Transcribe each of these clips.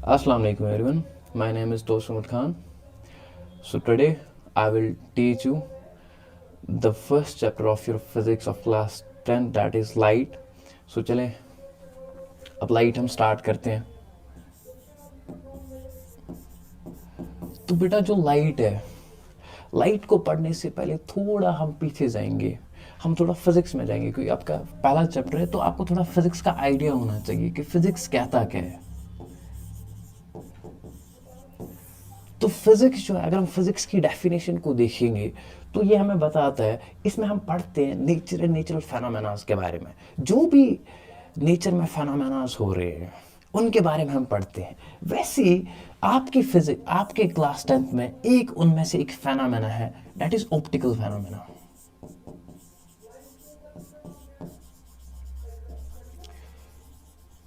Assalamu alaikum everyone. My name is Dost Ahmed Khan. So today I will teach you the first chapter of your physics of class 10, that is light. So चलें अब light हम start करते हैं. तो बेटा जो light है, light को पढ़ने से पहले थोड़ा हम पीछे जाएंगे, हम थोड़ा फिजिक्स में जाएंगे, क्योंकि आपका पहला चैप्टर है तो आपको थोड़ा फिजिक्स का आइडिया होना चाहिए कि फिजिक्स कहता क्या है. तो फिजिक्स जो है, अगर हम फिजिक्स की डेफिनेशन को देखेंगे तो ये हमें बताता है, इसमें हम पढ़ते हैं नेचर एंड नेचुरल फेनोमेनास के बारे में. जो भी नेचर में फेनोमेनास हो रहे हैं उनके बारे में हम पढ़ते हैं. वैसे ही आपकी फिजिक्स, आपके क्लास 10th में एक उनमें से एक फेनोमेना है, दैट इज ऑप्टिकल फेनोमेना.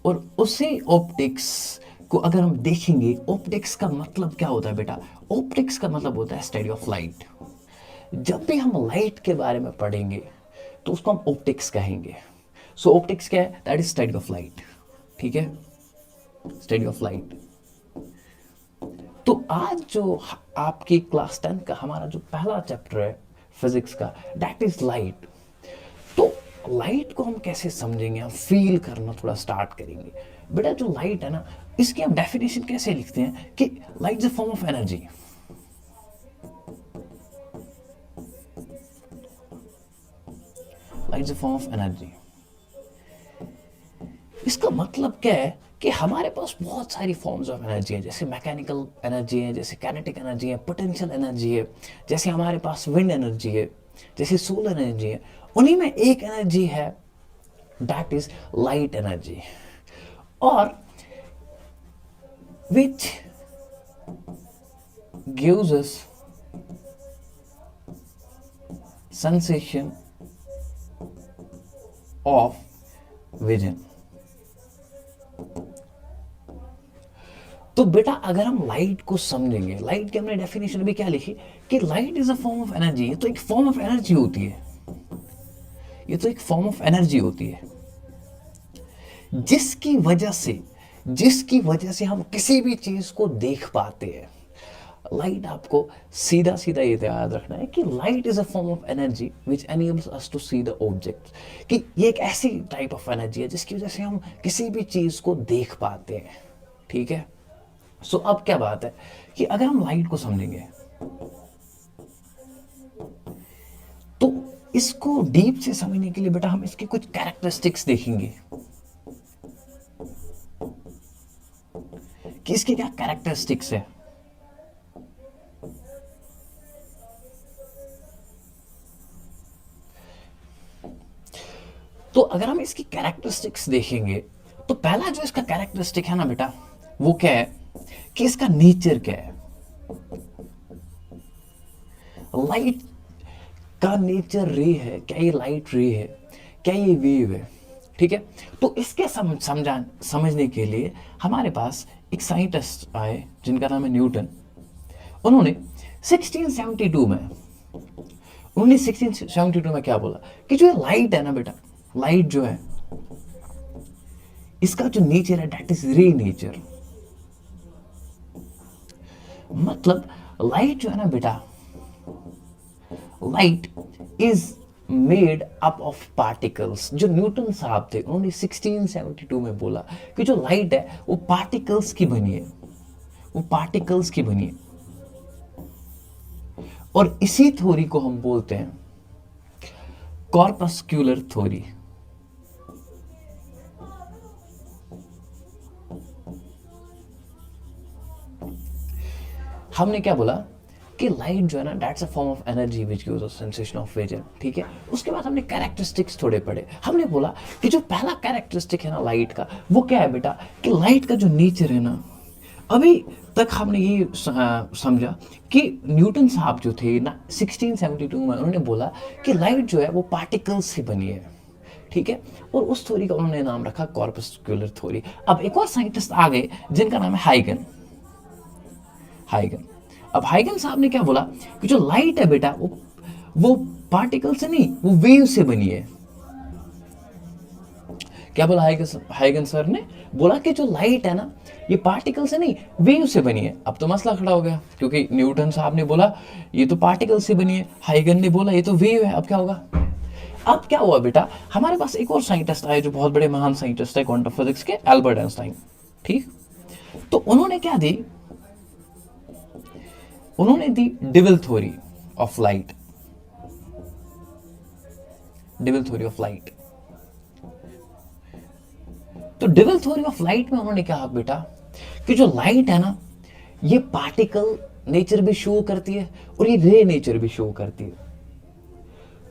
और उसी ऑप्टिक्स को अगर हम देखेंगे, ऑप्टिक्स का मतलब क्या होता है बेटा? ऑप्टिक्स का मतलब होता है स्टडी ऑफ लाइट. जब भी हम लाइट के बारे में पढ़ेंगे तो उसको हम ऑप्टिक्स कहेंगे. सो ऑप्टिक्स क्या है? That is study of light. ठीक है, स्टडी ऑफ लाइट. तो आज जो आपकी क्लास 10 का हमारा जो पहला चैप्टर है फिजिक्स का, दैट इज लाइट. तो लाइट को हम कैसे समझेंगे, हम फील करना थोड़ा स्टार्ट करेंगे. बेटा जो लाइट है ना, इसकी हम डेफिनेशन कैसे लिखते हैं कि light is a form of energy. Light is a form of energy. इसका मतलब क्या है कि हमारे पास बहुत सारी फॉर्म्स ऑफ एनर्जी है, जैसे मैकेनिकल एनर्जी है, जैसे काइनेटिक एनर्जी है, पोटेंशियल एनर्जी है, जैसे हमारे पास विंड एनर्जी है, जैसे सोलर एनर्जी है. उन्हीं में एक एनर्जी है, दैट इज लाइट एनर्जी, और which gives us sensation of vision. तो बेटा अगर हम लाइट को समझेंगे, लाइट की हमने डेफिनेशन भी क्या लिखी कि light is a form of energy. ये तो एक फॉर्म ऑफ एनर्जी होती है, ये तो एक फॉर्म ऑफ एनर्जी होती है जिसकी वजह से हम किसी भी चीज को देख पाते हैं. लाइट, आपको सीधा सीधा ये याद रखना है कि light is a form of energy which enables us to see the object. कि ये एक ऐसी टाइप ऑफ एनर्जी है जिसकी वजह से हम किसी भी चीज को देख पाते हैं. ठीक है. सो अब क्या बात है कि अगर हम लाइट को समझेंगे तो इसको डीप से समझने के लिए बेटा हम इसके कुछ कैरेक्टरिस्टिक्स देखेंगे कि इसके क्या कैरेक्टरिस्टिक्स है. तो अगर हम इसकी कैरेक्टरिस्टिक्स देखेंगे तो पहला जो इसका कैरेक्टरिस्टिक है ना बेटा, वो क्या है कि इसका नेचर क्या है. लाइट का नेचर रे है. क्या ये लाइट रे है? क्या ये वेव है? ठीक है. तो इसके समझने के लिए हमारे पास एक साइंटिस्ट आए जिनका नाम है न्यूटन. उन्होंने 1672 में क्या बोला कि जो लाइट है ना बेटा, लाइट जो है इसका जो नेचर है दैट इज रे नेचर. मतलब लाइट जो है ना बेटा, light is made up of particles. जो न्यूटन साहब थे उन्होंने 1672 में बोला कि जो लाइट है वो पार्टिकल्स की बनी है, वो पार्टिकल्स की बनी है. और इसी थ्योरी को हम बोलते हैं कॉर्पस्क्यूलर थ्योरी. हमने क्या बोला कि लाइट जो है ना, that's a form of energy which gives us sensation of vision. ठीक है. उसके बाद हमने कैरेक्टरिस्टिक्स थोड़े पढ़े. हमने बोला कि जो पहला कैरेक्टरिस्टिक है ना लाइट का, वो क्या है बेटा कि लाइट का जो नेचर है ना, अभी तक हमने ये समझा कि न्यूटन साहब जो थे ना 1672 में, उन्होंने बोला कि लाइट जो है वो पार्टिकल्स से बनी है. ठीक है. और उस थ्योरी का उन्होंने नाम रखा कॉर्पस्क्यूलर थ्योरी. अब एक और साइंटिस्ट आ गए जिनका नाम है हाइगन. अब हाइगन साहब ने क्या बोला कि जो लाइट है बेटा वो पार्टिकल से नहीं, वो वेव से बनी है. क्या बोला हाइगन सर ने? बोला कि जो लाइट है ना, ये पार्टिकल से नहीं वेव से बनी है। अब तो मसला खड़ा हो गया, क्योंकि न्यूटन साहब ने बोला ये तो पार्टिकल से बनी है, हाइगन ने बोला ये तो वेव है। अब क्या होगा? अब क्या हुआ बेटा, हमारे पास एक और साइंटिस्ट आए जो बहुत बड़े महान साइंटिस्ट है क्वांटम फिजिक्स के, एल्बर्ट आइंस्टाइन। ठीक, तो उन्होंने क्या दी? उन्होंने दी dual theory of light. Dual theory of light. तो डिविल थ्योरी ऑफ लाइट में उन्होंने कहा बेटा कि जो लाइट है ना, ये पार्टिकल नेचर भी शो करती है और ये रे नेचर भी शो करती है।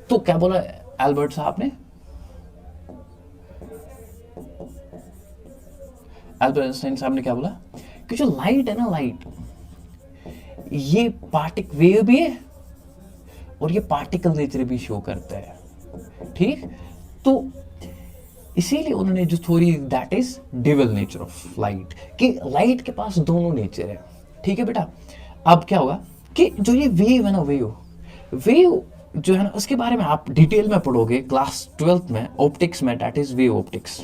तो क्या बोला एल्बर्ट साहब ने? एल्बर्ट आइंस्टाइन साहब ने क्या बोला कि जो लाइट है ना, लाइट ये पार्टिक वेव भी है और ये पार्टिकल नेचर भी शो करता है। ठीक, तो इसीलिए उन्होंने जो theory, that is डिविल nature of light, कि लाइट के पास दोनों नेचर है। ठीक है बेटा, अब क्या होगा कि जो ये वेव है ना, वेव वेव जो है ना, उसके बारे में आप डिटेल में पढ़ोगे क्लास 12th में, ऑप्टिक्स में, दैट इज वेव ऑप्टिक्स।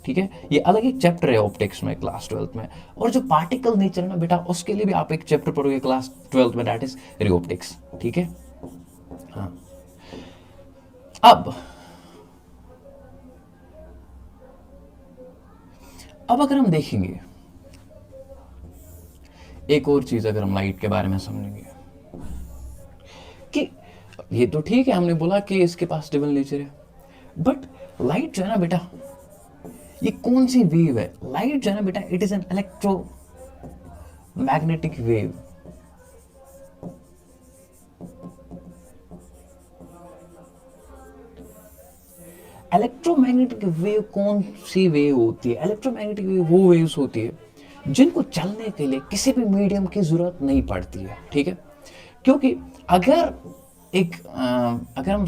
ठीक है, ये अलग एक चैप्टर है ऑप्टिक्स में क्लास 12th में। और जो पार्टिकल नेचर है ना बेटा, उसके लिए भी आप एक चैप्टर पढ़ोगे क्लास 12th में, दैट इज रे ऑप्टिक्स। ठीक है, हाँ। अब अगर हम देखेंगे एक और चीज, अगर हम लाइट के बारे में समझेंगे कि ये तो ठीक है, हमने बोला कि इसके पास डिविल नेचर है, बट लाइट जो है ना बेटा, ये कौन सी वेव है? लाइट जो है ना बेटा, it is an electro magnetic wave. Electromagnetic wave कौन सी वेव होती है? इलेक्ट्रोमैग्नेटिक वेव वो वेव्स होती है जिनको चलने के लिए किसी भी मीडियम की जरूरत नहीं पड़ती है। ठीक है, क्योंकि अगर अगर हम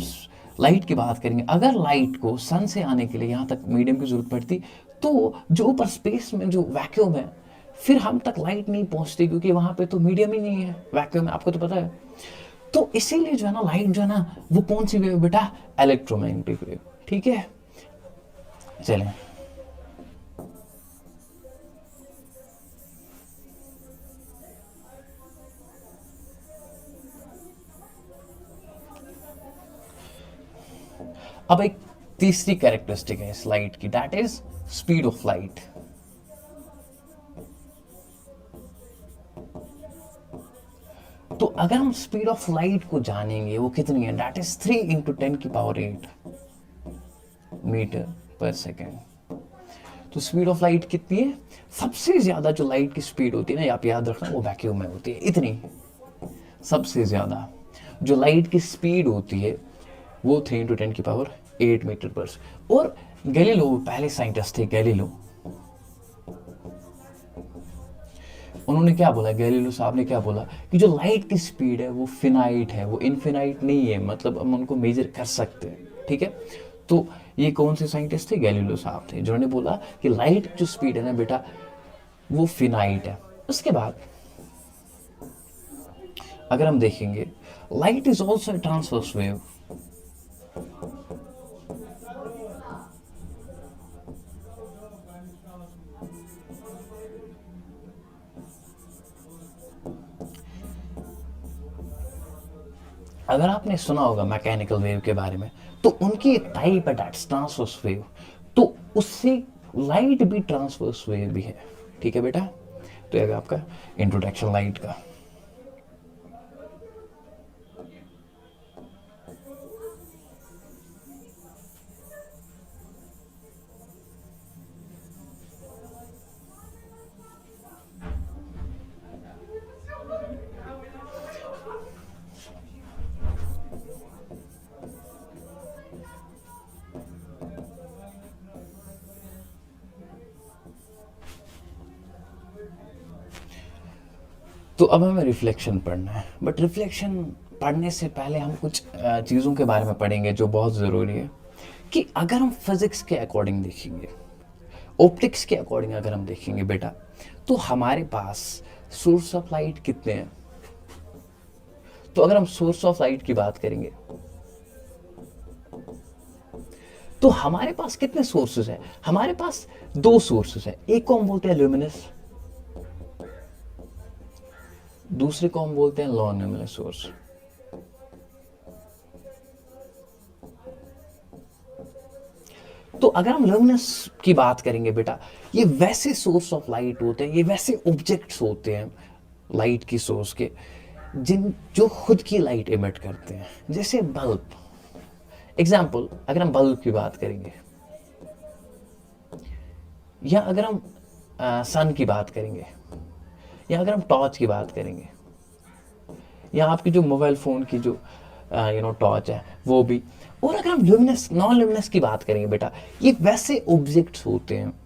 लाइट की बात करेंगे, अगर लाइट को सन से आने के लिए यहाँ तक मीडियम की जरूरत पड़ती, तो जो ऊपर स्पेस में जो वैक्यूम है, फिर हम तक लाइट नहीं पहुंचती, क्योंकि वहां पे तो मीडियम ही नहीं है, वैक्यूम है, आपको तो पता है। तो इसीलिए जो है ना, लाइट जो है ना, वो कौन सी वेव बेटा? Electromagnetic wave. ठीक है, चलें। अब एक तीसरी कैरेक्टरिस्टिक है इस लाइट की, that is speed of light. तो अगर हम स्पीड ऑफ लाइट को जानेंगे, वो कितनी है? दैट इज 3 × 10⁸ मीटर पर सेकेंड। तो स्पीड ऑफ लाइट कितनी है? सबसे ज्यादा जो लाइट की स्पीड होती है ना, आप याद रखना, वो वैक्यूम में होती है, इतनी। सबसे ज्यादा जो लाइट की स्पीड होती है वो 3 × 10⁸ मीटर पर। और गैलीलो पहले साइंटिस्ट थे, गैलीलो। उन्होंने क्या बोला, गैलीलो साहब ने क्या बोला कि जो लाइट की स्पीड है वो फिनाइट है, वो इनफिनाइट नहीं है, मतलब हम उनको मेजर कर सकते हैं। ठीक है, तो ये कौन से साइंटिस्ट थे? गैलीलो साहब थे, जिन्होंने बोला कि लाइट जो स्पीड है ना बेटा, वो फिनाइट है। उसके बाद अगर हम देखेंगे, light is also a transverse wave. अगर आपने सुना होगा मैकेनिकल वेव के बारे में, तो उनकी एक टाइप है, दैट्स ट्रांसवर्स वेव। तो उससे लाइट भी ट्रांसवर्स वेव भी है। ठीक है बेटा, तो ये आपका इंट्रोडक्शन लाइट का। तो अब हमें रिफ्लेक्शन पढ़ना है, बट रिफ्लेक्शन पढ़ने से पहले हम कुछ चीज़ों के बारे में पढ़ेंगे जो बहुत ज़रूरी है। कि अगर हम फिजिक्स के अकॉर्डिंग देखेंगे, ऑप्टिक्स के अकॉर्डिंग अगर हम देखेंगे बेटा, तो हमारे पास सोर्स ऑफ लाइट कितने हैं? तो अगर हम सोर्स ऑफ लाइट की बात करेंगे, तो हमारे पास कितने सोर्सेज है? हमारे पास दो सोर्सेज है, एक को हम बोलते हैं ल्यूमिनस, दूसरे को हम बोलते हैं नॉन ल्यूमिनस सोर्स। तो अगर हम ल्यूमिनस की बात करेंगे बेटा, ये वैसे सोर्स ऑफ लाइट होते हैं, ये वैसे ऑब्जेक्ट्स होते हैं लाइट की सोर्स के, जिन जो खुद की लाइट इमिट करते हैं, जैसे बल्ब। एग्जाम्पल, अगर हम बल्ब की बात करेंगे, या अगर हम सन की बात करेंगे, या अगर हम टॉर्च की बात करेंगे, या आपकी जो मोबाइल फ़ोन की जो टॉर्च है वो भी। और अगर हम ल्यूमिनस नॉन ल्यूमिनस की बात करेंगे बेटा, ये वैसे ऑब्जेक्ट्स होते हैं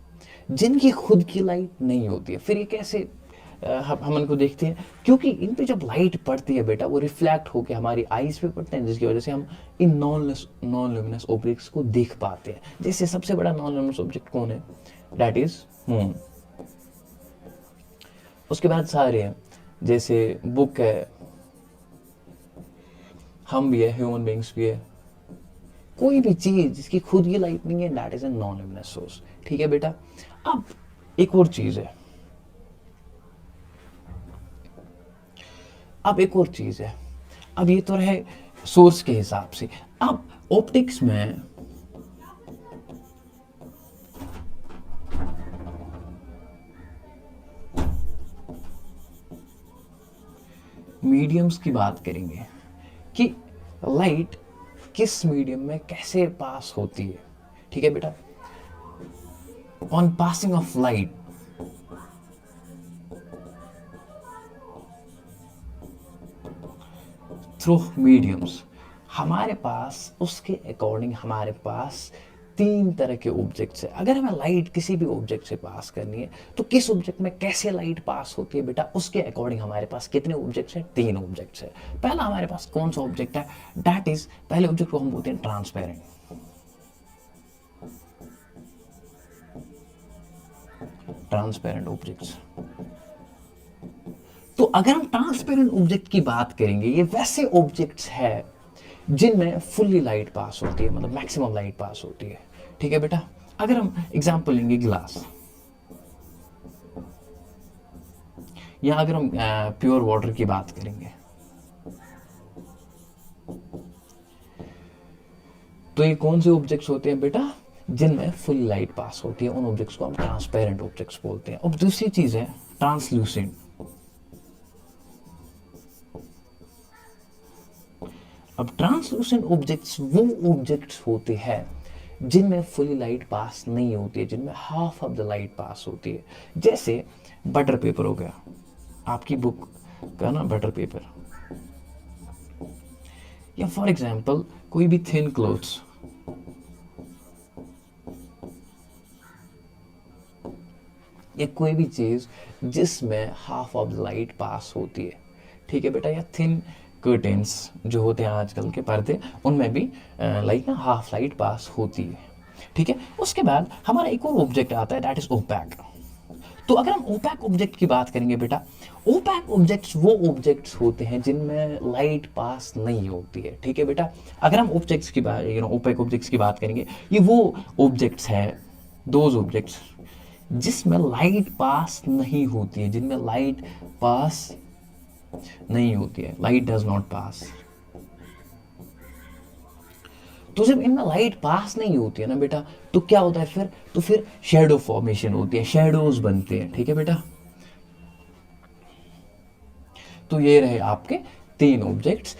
जिनकी खुद की लाइट नहीं होती है। फिर ये कैसे हम इनको देखते हैं? क्योंकि इन पे जब लाइट पड़ती है बेटा, वो रिफ्लेक्ट होकर हमारी आईज पे पड़ते हैं, जिसकी वजह से हम इन नॉन ल्यूमिनस ऑब्जेक्ट्स को देख पाते हैं। जैसे सबसे बड़ा नॉन ल्यूमिनस ऑब्जेक्ट कौन है? That is moon. उसके बाद सारे हैं, जैसे बुक है, हम भी है, ह्यूमन बींग्स भी है। कोई भी चीज जिसकी खुद की लाइट नहीं है, that is a non luminous source. ठीक है बेटा। अब एक और चीज है, अब ये तो रहे सोर्स के हिसाब से। अब ऑप्टिक्स में मीडियम्स की बात करेंगे कि लाइट किस मीडियम में कैसे पास होती है। ठीक है बेटा। On passing of light, through mediums, हमारे पास उसके अकॉर्डिंग हमारे पास तीन तरह के ऑब्जेक्ट्स है। अगर हमें लाइट किसी भी ऑब्जेक्ट से पास करनी है, तो किस ऑब्जेक्ट में कैसे लाइट पास होती है बेटा, उसके अकॉर्डिंग हमारे पास कितने ऑब्जेक्ट्स हैं? तीन ऑब्जेक्ट्स है। पहला हमारे पास कौन सा ऑब्जेक्ट है? दैट इज, पहले ऑब्जेक्ट को हम बोलते हैं ट्रांसपेरेंट। Transparent objects. तो अगर हम ट्रांसपेरेंट ऑब्जेक्ट की बात करेंगे, ये वैसे ऑब्जेक्ट्स है जिनमें फुल्ली लाइट पास होती है, मतलब मैक्सिमम लाइट पास होती है। ठीक है बेटा। अगर हम एग्जांपल लेंगे ग्लास, या अगर हम प्योर वाटर की बात करेंगे, तो ये कौन से ऑब्जेक्ट्स होते हैं बेटा? जिनमें फुल लाइट पास होती है, उन ऑब्जेक्ट्स को हम ट्रांसपेरेंट ऑब्जेक्ट्स बोलते हैं। अब दूसरी चीज है ट्रांसल्यूसेंट। अब ट्रांसल्यूसेंट ऑब्जेक्ट्स वो ऑब्जेक्ट्स होते हैं जिनमें फुली लाइट पास नहीं होती है, जिनमें half of the light pass होती है। जैसे बटर पेपर हो गया, आपकी बुक का ना बटर पेपर, या फॉर एग्जांपल कोई भी थिन क्लोथ्स, या कोई भी चीज जिसमें half of the light pass होती है। ठीक है बेटा। या थिन कर्टेन्स जो होते हैं आजकल के पर्दे, उनमें भी लाइट ना हाफ लाइट पास होती है। ठीक है। उसके बाद हमारा एक और ऑब्जेक्ट आता है, दैट इज ओपैक। तो अगर हम ओपैक ऑब्जेक्ट की बात करेंगे बेटा, ओपैक ऑब्जेक्ट्स वो ऑब्जेक्ट्स होते हैं जिनमें लाइट पास नहीं होती है। ठीक है बेटा। अगर हम ऑब्जेक्ट्स की बात ओपैक ऑब्जेक्ट्स की बात करेंगे, ये वो ऑब्जेक्ट्स हैं, दोज ऑब्जेक्ट्स जिसमें लाइट पास नहीं होती है, जिनमें लाइट पास नहीं होती है, लाइट डज नॉट पास। तो जब इनमें लाइट पास नहीं होती है ना बेटा, तो क्या होता है फिर? तो फिर शेडो फॉर्मेशन होती है, शेडोज बनते हैं। ठीक है बेटा। तो ये रहे आपके तीन objects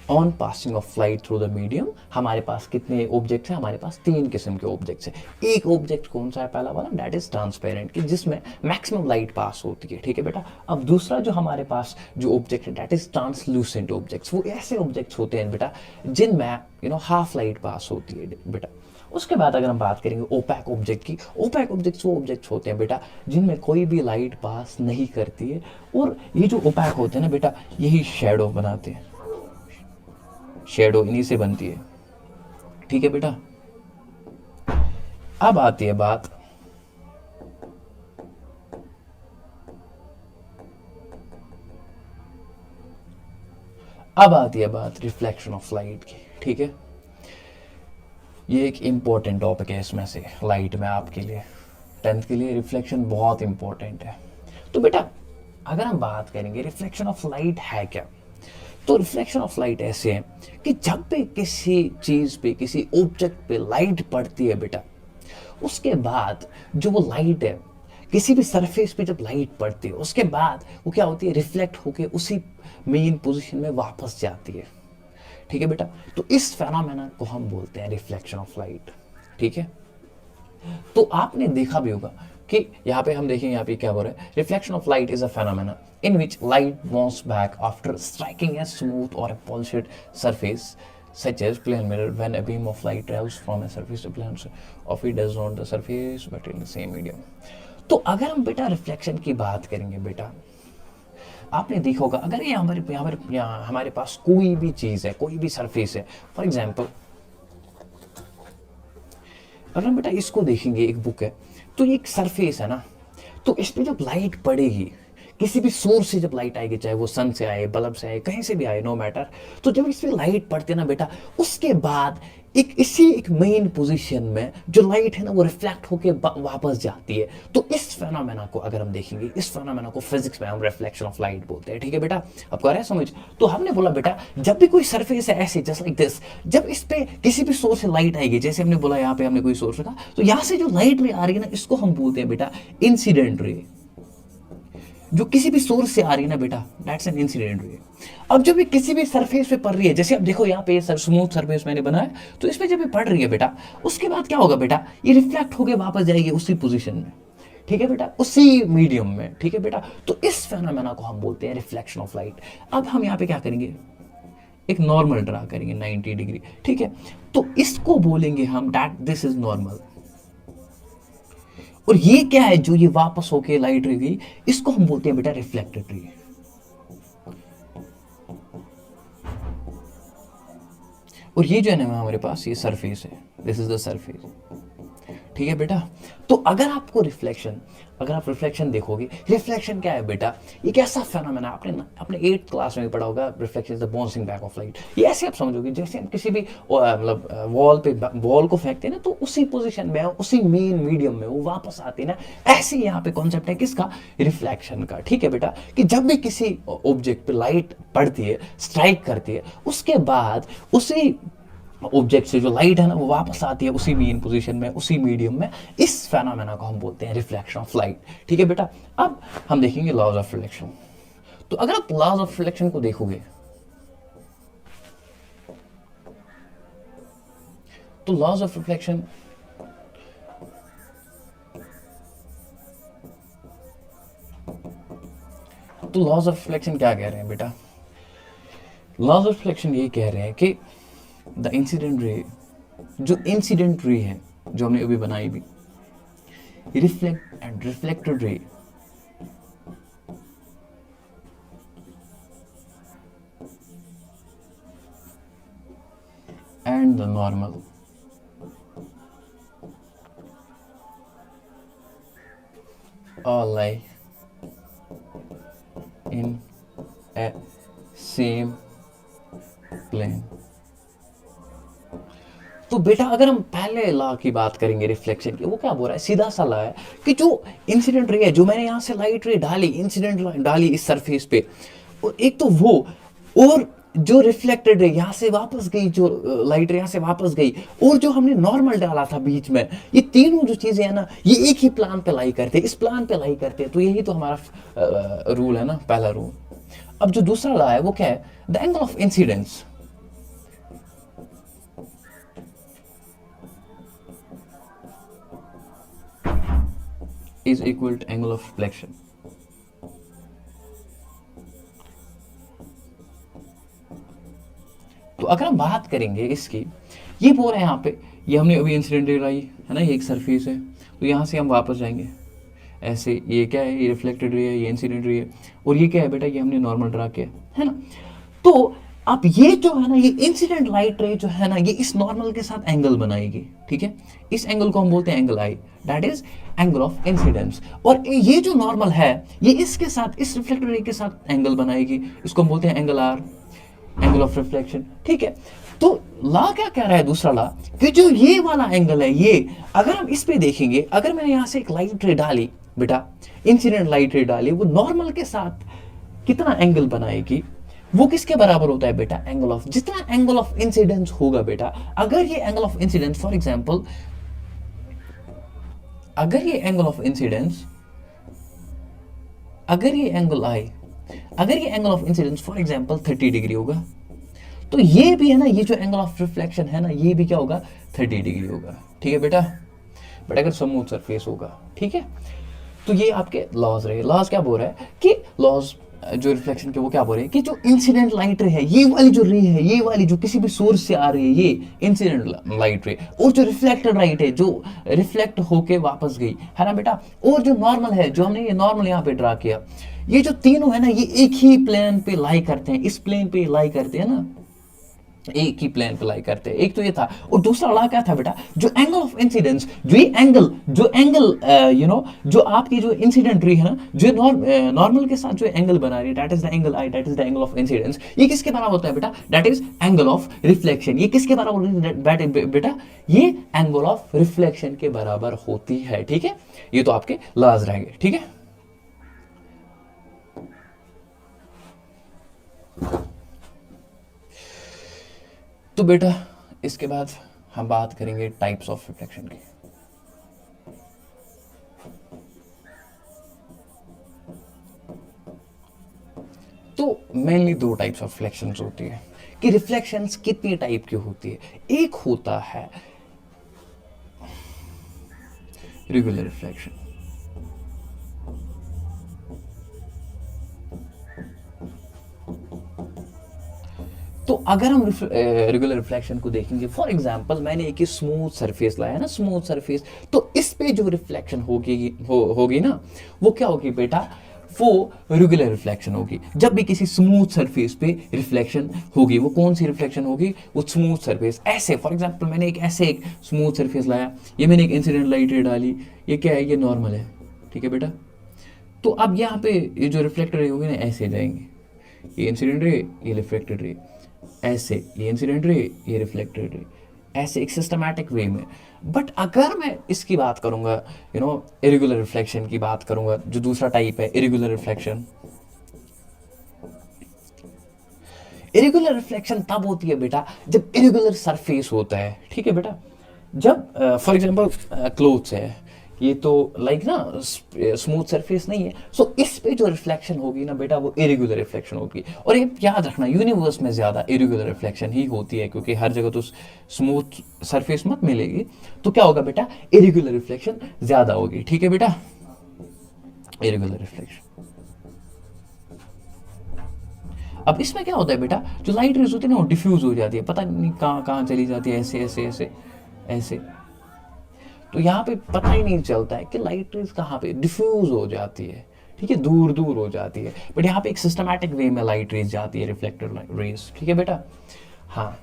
on passing of light through the medium. हमारे पास कितने ऑब्जेक्ट्स हैं? हमारे पास तीन किस्म के ऑब्जेक्ट्स हैं। एक ऑब्जेक्ट कौन सा है? पहला वाला, दैट इज ट्रांसपेरेंट, कि जिसमें मैक्सिमम लाइट पास होती है। ठीक है बेटा। अब दूसरा जो हमारे पास जो ऑब्जेक्ट है, दैट इज ट्रांसलूसेंट ऑब्जेक्ट्स। वो ऐसे ऑब्जेक्ट्स होते हैं बेटा जिनमें हाफ लाइट पास होती है बेटा। उसके बाद अगर हम बात करेंगे ओपैक ऑब्जेक्ट की, ओपैक ऑब्जेक्ट्स वो ऑब्जेक्ट्स होते हैं बेटा जिनमें कोई भी लाइट पास नहीं करती है। और ये जो ओपैक होते हैं ना बेटा, यही शेडो बनाते हैं, शेडो इन्हीं से बनती है। ठीक है बेटा। अब आती है बात रिफ्लेक्शन ऑफ लाइट की। ठीक है। ये एक इम्पोर्टेंट टॉपिक है इसमें से लाइट में आपके लिए, 10th के लिए रिफ्लेक्शन बहुत इम्पोर्टेंट है। तो बेटा अगर हम बात करेंगे रिफ्लेक्शन ऑफ लाइट है क्या, तो रिफ्लेक्शन ऑफ लाइट ऐसे है कि जब भी किसी चीज पे, किसी ऑब्जेक्ट पे लाइट पड़ती है बेटा, उसके बाद जो वो लाइट है, किसी भी सरफेस पे जब लाइट पड़ती है उसके बाद वो क्या होती है, रिफ्लेक्ट होके उसी मेन पोजीशन में वापस जाती है। ठीक है बेटा, तो इस फेनोमेना को हम बोलते हैं रिफ्लेक्शन ऑफ लाइट। ठीक है, तो आपने देखा भी होगा कि यहाँ पे हम देखेंगे, यहाँ पे क्या बोल रहा है, reflection of light is a phenomena in which light bounce back after striking a smooth और a polished surface such as plane mirror when a beam of light travels from a surface to plane of it does not the surface but in the same medium। तो अगर हम बेटा reflection की बात करेंगे बेटा, आपने देखा होगा अगर ये हमारे पास कोई भी चीज है, कोई भी सरफेस है, फॉर एग्जाम्पल अगर हम बेटा इसको देखेंगे, एक बुक है, तो ये एक सरफेस है ना, तो इस पे जब लाइट पड़ेगी, किसी भी सोर्स से जब लाइट आएगी, चाहे वो सन से आए, बल्ब से आए, कहीं से भी आए, नो मैटर, तो जब इस पे लाइट पड़ती है ना बेटा, उसके बाद एक मेन पोजीशन में जो लाइट है ना वो रिफ्लेक्ट होके वापस जाती है। तो इस फेनोमेना को अगर हम देखेंगे, इस फेनोमेना को फिजिक्स में हम रिफ्लेक्शन ऑफ लाइट बोलते हैं। ठीक है बेटा, आपको आ रहा है समझ? तो हमने बोला बेटा जब भी कोई सरफेस है ऐसे जस्ट लाइक दिस, जब इस पे किसी भी सोर्स से लाइट आएगी, जैसे हमने बोला यहाँ पे हमने कोई सोर्स रखा, तो यहाँ से जो लाइट रे आ रही है ना, इसको हम बोलते हैं बेटा इंसिडेंट रे। जो किसी भी सोर्स से आ रही है ना बेटा, दैट्स एन इंसिडेंट रे। अब जब ये किसी भी सरफेस पे पड़ रही है, जैसे अब देखो यहाँ पे स्मूथ सरफेस मैंने बनाया, तो इसमें जब ये पड़ रही है बेटा, उसके बाद क्या होगा बेटा, ये रिफ्लेक्ट होके वापस जाएगी उसी पोजीशन में। ठीक है बेटा, उसी मीडियम में। ठीक है बेटा, तो इस फेनोमेना को हम बोलते हैं रिफ्लेक्शन ऑफ लाइट। अब हम यहाँ पे क्या करेंगे, एक नॉर्मल ड्रा करेंगे 90 डिग्री। ठीक है, तो इसको बोलेंगे हम दैट दिस इज नॉर्मल। और ये क्या है, जो ये वापस होके लाइट रह गई, इसको हम बोलते हैं बेटा रिफ्लेक्टेड रे। और ये जो है ना हमारे पास ये सरफेस है, दिस इज द सरफेस। ठीक है बेटा, तो अगर आपको अगर आप रिफ्लेक्शन देखोगे, रिफ्लेक्शन क्या है बेटा, ये कैसा फेनोमेना, आपने 8th क्लास में पढ़ा होगा, reflection is the bouncing back of light. ये ऐसे आप समझोगे जैसे हम किसी भी मतलब वॉल पे बॉल को फेंकते हैं ना, तो उसी पोजीशन में, उसी मेन मीडियम में वो वापस आती है ना, ऐसे यहाँ पे कॉन्सेप्ट है किसका, रिफ्लेक्शन का। ठीक है बेटा, कि जब भी किसी ऑब्जेक्ट पे लाइट पड़ती है, स्ट्राइक करती है, उसके बाद उसी ऑब्जेक्ट से जो लाइट है ना वो वापस आती है उसी मेन पोजीशन में, उसी मीडियम में। इस फेनोमेना को हम बोलते हैं रिफ्लेक्शन ऑफ लाइट। ठीक है बेटा, अब हम देखेंगे लॉज ऑफ रिफ्लेक्शन। तो अगर आप लॉज ऑफ रिफ्लेक्शन को देखोगे, तो लॉज ऑफ रिफ्लेक्शन क्या कह रहे हैं बेटा, लॉज ऑफ रिफ्लेक्शन ये कह रहे हैं कि द इंसिडेंट रे, जो इंसिडेंट रे है जो हमने अभी बनाई भी, reflect and reflected ray and the normal all lie in a same plane। तो बेटा अगर हम पहले लॉ की बात करेंगे रिफ्लेक्शन की, वो क्या बोल रहा है, सीधा सा लॉ है कि जो इंसिडेंट रे है, जो मैंने यहां से लाइट रे डाली, इंसिडेंट डाली इस सरफेस पे, और एक तो वो, और जो रिफ्लेक्टेड रे यहाँ से वापस गई, जो लाइट रे यहाँ से वापस गई, और जो हमने नॉर्मल डाला था बीच में, ये तीनों जो चीजें है ना, ये एक ही प्लान पे लाई करते हैं, इस प्लान पे लाई करते हैं। तो यही तो हमारा रूल है ना, पहला रूल। अब जो दूसरा लॉ है वो क्या है, the angle of incidence is equal to angle of reflection। तो अगर हम बात करेंगे इसकी, ये बोल रहे हैं यहाँ पे, ये हमने अभी इंसिडेंट रे लाई है ना, ये एक सरफेस है, तो यहाँ से हम वापस जाएंगे ऐसे, ये क्या है, ये रिफ्लेक्टेड रे है, ये इंसिडेंट रे है, और ये क्या है बेटा, ये हमने नॉर्मल ड्रा किया है ना। तो अब ये जो है ना, ये इंसिडेंट लाइट रे जो है ना, ये इस नॉर्मल के साथ एंगल बनाएगी। ठीक है, इस एंगल को हम बोलते हैं angle I, that is angle of incidence. और ये जो नॉर्मल है, ये इसके साथ, इस रिफ्लेक्टेड रे के साथ एंगल बनाएगी, इसको हम बोलते हैं angle R, angle of reflection. ठीक है, तो लॉ क्या कह रहा है, दूसरा लॉ, कि जो ये वाला एंगल है, ये अगर हम इस पे देखेंगे, अगर मैंने यहां से एक लाइट रे डाली बेटा, इंसिडेंट लाइट रे डाली, वो नॉर्मल के साथ कितना एंगल बनाएगी, वो किसके बराबर होता है बेटा, एंगल ऑफ, जितना एंगल ऑफ इंसिडेंस होगा बेटा, अगर ये angle of incidence for example, अगर ये एंगल ऑफ इंसिडेंस, अगर ये एंगल आए, अगर ये angle of incidence for example 30 degree होगा, तो ये भी है ना, ये जो एंगल ऑफ रिफ्लेक्शन है ना, ये भी क्या होगा, 30 डिग्री होगा, ठीक है बेटा। बट अगर स्मूथ सरफेस होगा, ठीक है, तो ये आपके लॉज रहे। लॉज क्या बोल रहा है कि लॉज जो रिफ्लेक्शन के, वो क्या बोल रहे हैं कि जो इंसिडेंट लाइट रे है, ये वाली जो रे है, ये वाली जो किसी भी सोर्स से आ रही है, ये इंसिडेंट लाइट रे, और जो रिफ्लेक्टेड लाइट है, जो रिफ्लेक्ट होके वापस गई है ना बेटा, और जो नॉर्मल है, जो हमने ये नॉर्मल यहाँ पे ड्रा किया, ये जो तीनों है ना, ये एक ही प्लेन पे लाई करते हैं, इस प्लेन पे लाई करते हैं ना, एक ही प्लेन पे लाई करते हैं। एक तो ये था, और दूसरा वाला क्या था बेटा, जो एंगल ऑफ इंसिडेंस, जो ये एंगल, यू नो, जो आपकी जो इंसिडेंट रही है ना, जो नॉर्मल के साथ जो एंगल बना रही है, that is the angle I, that is the angle of incidence, ये किसके बराबर होता है बेटा, that is angle of reflection. ये किसके बराबर होती है बेटा, ये एंगल ऑफ रिफ्लेक्शन के बराबर होती है, ठीक है। ये तो आपके लॉज रहेंगे, ठीक है। तो बेटा इसके बाद हम बात करेंगे टाइप्स ऑफ रिफ्लेक्शन की। तो मेनली दो टाइप्स ऑफ रिफ्लेक्शंस होती है, कि रिफ्लेक्शंस कितनी टाइप की होती है। एक होता है रेगुलर रिफ्लेक्शन, तो अगर हम रेगुलर रिफ्लेक्शन को देखेंगे, फॉर एग्जांपल मैंने एक स्मूथ सरफेस लाया है ना, स्मूथ सरफेस, तो इस पे जो रिफ्लेक्शन होगी ना, वो क्या होगी बेटा, वो रेगुलर रिफ्लेक्शन होगी। जब भी किसी स्मूथ सरफेस पे रिफ्लेक्शन होगी, वो कौन सी रिफ्लेक्शन होगी, वो स्मूथ सरफेस। ऐसे फॉर एग्जांपल मैंने एक स्मूथ सरफेस लाया, ये मैंने एक इंसिडेंट लाइट रे डाली, ये क्या है, ये नॉर्मल है, ठीक है बेटा। तो अब यहाँ पे ये जो रिफ्लेक्टेड रे होगी ना, ऐसे जाएंगे, ये इंसिडेंट रे, ये रिफ्लेक्टेड रे, ऐसे ये इंसिडेंट रे, ये रिफ्लेक्टेड रे, ऐसे एक सिस्टमैटिक वे में। बट अगर मैं इसकी बात करूंगा, यू नो, इरेगुलर रिफ्लेक्शन की बात करूंगा, जो दूसरा टाइप है इरेगुलर रिफ्लेक्शन। इरेगुलर रिफ्लेक्शन तब होती है बेटा जब इरेगुलर सरफेस होता है, ठीक है बेटा। जब फॉर एग्जांपल क्लोथ्स है, ये तो लाइक ना स्मूथ सरफेस नहीं है, सो इस पे जो रिफ्लेक्शन होगी ना बेटा, वो इरेगुलर रिफ्लेक्शन होगी। और ये याद रखना, यूनिवर्स में ज्यादा इरेगुलर रिफ्लेक्शन ही होती है, क्योंकि हर जगह तो स्मूथ सरफेस मत मिलेगी, तो क्या होगा बेटा, इरेगुलर रिफ्लेक्शन ज्यादा होगी, ठीक है बेटा, इरेगुलर रिफ्लेक्शन। अब इसमें क्या होता है बेटा, जो लाइट रेज होती है ना, वो डिफ्यूज हो जाती है, पता नहीं कहाँ कहाँ चली जाती है, ऐसे ऐसे ऐसे ऐसे, तो यहाँ पे पता ही नहीं चलता है कि लाइट रेज कहाँ पे डिफ्यूज हो जाती है, ठीक है, दूर दूर हो जाती है। बट यहाँ पे एक सिस्टमैटिक वे में लाइट रेज जाती है, रिफ्लेक्टेड रेज, ठीक है बेटा। हाँ,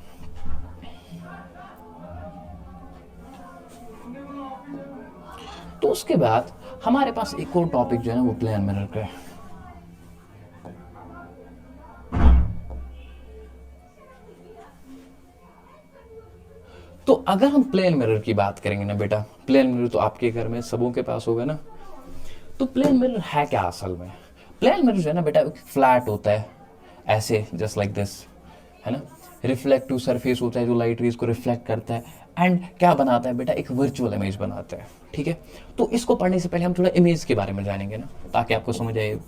तो उसके बाद हमारे पास एक और टॉपिक जो है ना, वो प्लेन मिरर का है। तो अगर हम प्लेन मिरर की बात करेंगे ना बेटा, प्लेन मिरर तो आपके घर में सबों के पास होगा ना। तो प्लेन मिरर है क्या असल में, प्लेन मिरर जो है ना बेटा, फ्लैट होता है ऐसे, जस्ट लाइक दिस, है ना। रिफ्लेक्टिव सरफेस होता है जो लाइट रेज को रिफ्लेक्ट करता है, एंड क्या बनाता है बेटा, एक वर्चुअल इमेज बनाता है, ठीक है। तो इसको पढ़ने से पहले हम थोड़ा इमेज के बारे में जानेंगे ना, ताकि आपको समझ आए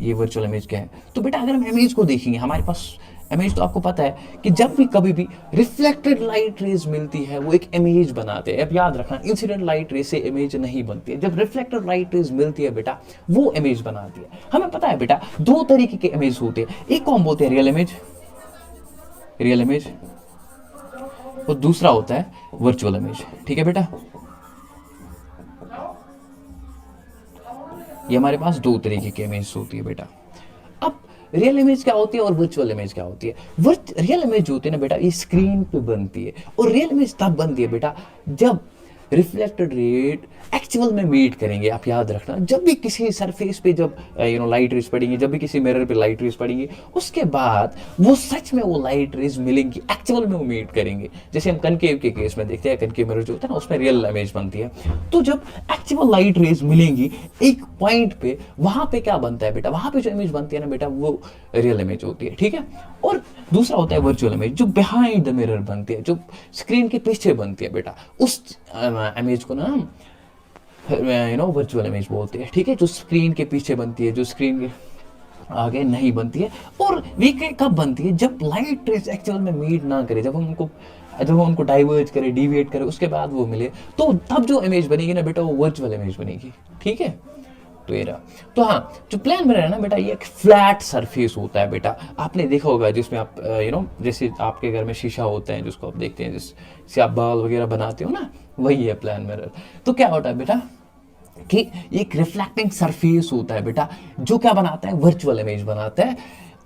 ये वर्चुअल इमेज क्या है। तो बेटा अगर हम इमेज को देखेंगे, हमारे पास इमेज तो आपको पता है कि जब भी कभी भी रिफ्लेक्टेड लाइट रेज मिलती है, वो एक इमेज बनाते हैं। अब याद रखना, इंसिडेंट लाइट रेज से इमेज नहीं बनती है, जब रिफ्लेक्टेड लाइट रेज मिलती है बेटा, वो इमेज बनाती है। हमें पता है बेटा, दो तरीके के इमेज होते हैं, एक को हम बोलते हैं रियल इमेज, रियल इमेज, और दूसरा होता है वर्चुअल इमेज, ठीक है बेटा। ये हमारे पास दो तरीके की इमेज होती है बेटा। अब रियल इमेज क्या होती है और वर्चुअल इमेज क्या होती है। रियल इमेज जो होती है ना बेटा, ये स्क्रीन पे बनती है, और रियल इमेज तब बनती है बेटा जब रिफ्लेक्टेड रेट एक्चुअल में मीट करेंगे। आप याद रखना, जब भी किसी सरफेस पे जब लाइट रेज पड़ेंगी, जब भी किसी मिरर पे लाइट रेज पड़ेंगी, उसके बाद वो सच में वो लाइट रेज मिलेंगी, एक्चुअल में वो मीट करेंगे। जैसे हम कनकेव के केस में देखते हैं, कनकेव मिरर जो होता है ना, उसमें रियल इमेज बनती है। तो जब एक्चुअल लाइट रेज मिलेंगी एक पॉइंट पे, वहां पे क्या बनता है बेटा, वहां पे जो इमेज बनती है ना बेटा, वो रियल इमेज होती है, ठीक है। और दूसरा होता है वर्चुअल इमेज, जो बिहाइंड द मिरर बनती है, जो स्क्रीन के पीछे बनती है बेटा, उस इमेज को ना हम वर्चुअल इमेज बोलते हैं, ठीक है। जो स्क्रीन के पीछे बनती है, जो स्क्रीन के आगे नहीं बनती है। और वीक कब बनती है, जब लाइट रेज एक्चुअल में मीट ना करे, जब हम उनको डाइवर्ज करे, डिविएट करे, उसके बाद वो मिले, तो तब जो इमेज बनेगी ना बेटा, वो वर्चुअल इमेज बनेगी, ठीक है। तो ये रहा। तो हाँ, जो प्लेन मिरर है ना बेटा, ये एक फ्लैट सरफेस होता है बेटा। आपने देखा होगा जिसमें आप जैसे आपके घर में शीशा होता है जिसको आप देखते हैं, जिससे आप बाल वगैरह बनाते हो ना, वही है प्लेन मिरर। तो क्या होता है बेटा कि एक रिफ्लेक्टिंग सरफेस होता है बेटा, जो क्या बनाता है, वर्चुअल इमेज बनाता है।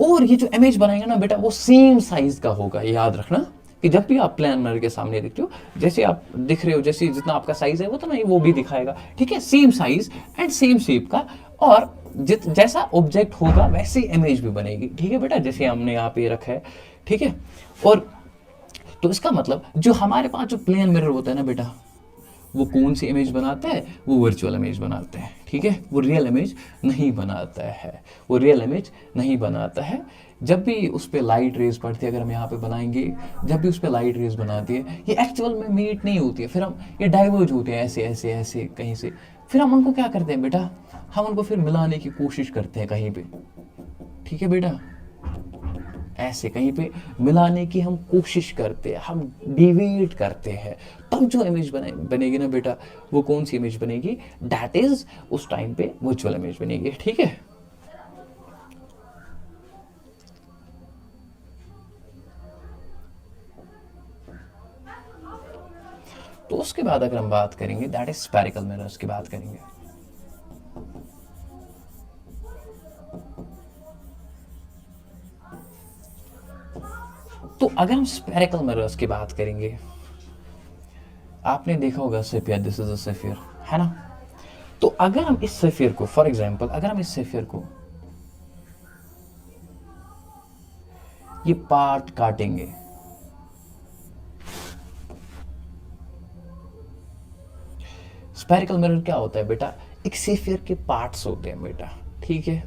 और ये जो इमेज बनाएगा ना बेटा, वो सेम साइज का होगा। याद रखना कि जब भी आप प्लेन मिरर के सामने देखते हो, जैसे आप दिख रहे हो, जैसे जितना आपका साइज है वो तो नहीं, वो भी दिखाएगा, ठीक है, same size and same shape का। और जैसा ऑब्जेक्ट होगा वैसे इमेज भी बनेगी, ठीक है बेटा, जैसे हमने यहाँ पे रखा है, ठीक है। और तो इसका मतलब जो हमारे पास जो प्लेन मिरर होता है ना बेटा, वो कौन सी इमेज बनाता है, वो वर्चुअल इमेज बनाता है, ठीक है। वो रियल इमेज नहीं बनाता है, वो रियल इमेज नहीं बनाता है। जब भी उस पर लाइट रेज पड़ती है, अगर हम यहाँ पे बनाएंगे, जब भी उस पर लाइट रेज बनाती है, ये एक्चुअल में मीट नहीं होती है, फिर हम ये डाइवर्ज होते हैं ऐसे ऐसे ऐसे कहीं से, फिर हम उनको क्या करते हैं बेटा, हम उनको फिर मिलाने की कोशिश करते हैं कहीं पे, ठीक है बेटा, ऐसे कहीं पे मिलाने की हम कोशिश करते हैं, हम डिविएट करते हैं, तब जो इमेज बनेगी ना बेटा, वो कौन सी इमेज बनेगी, दैट इज उस टाइम पे वर्चुअल इमेज बनेगी, ठीक है। तो उसके बाद अगर हम बात करेंगे, दैट इज स्फेरिकल मिरर्स की बात करेंगे। तो अगर हम स्फेरिकल मिरर्स की बात करेंगे, आपने देखा होगा सेफियर, दिस इज अ सेफियर, है ना। तो अगर हम इस सेफियर को, फॉर एग्जांपल, अगर हम इस सेफियर को ये पार्ट काटेंगे, स्फेरिकल मिरर क्या होता है बेटा, एक सेफियर के पार्ट्स होते हैं बेटा, ठीक है।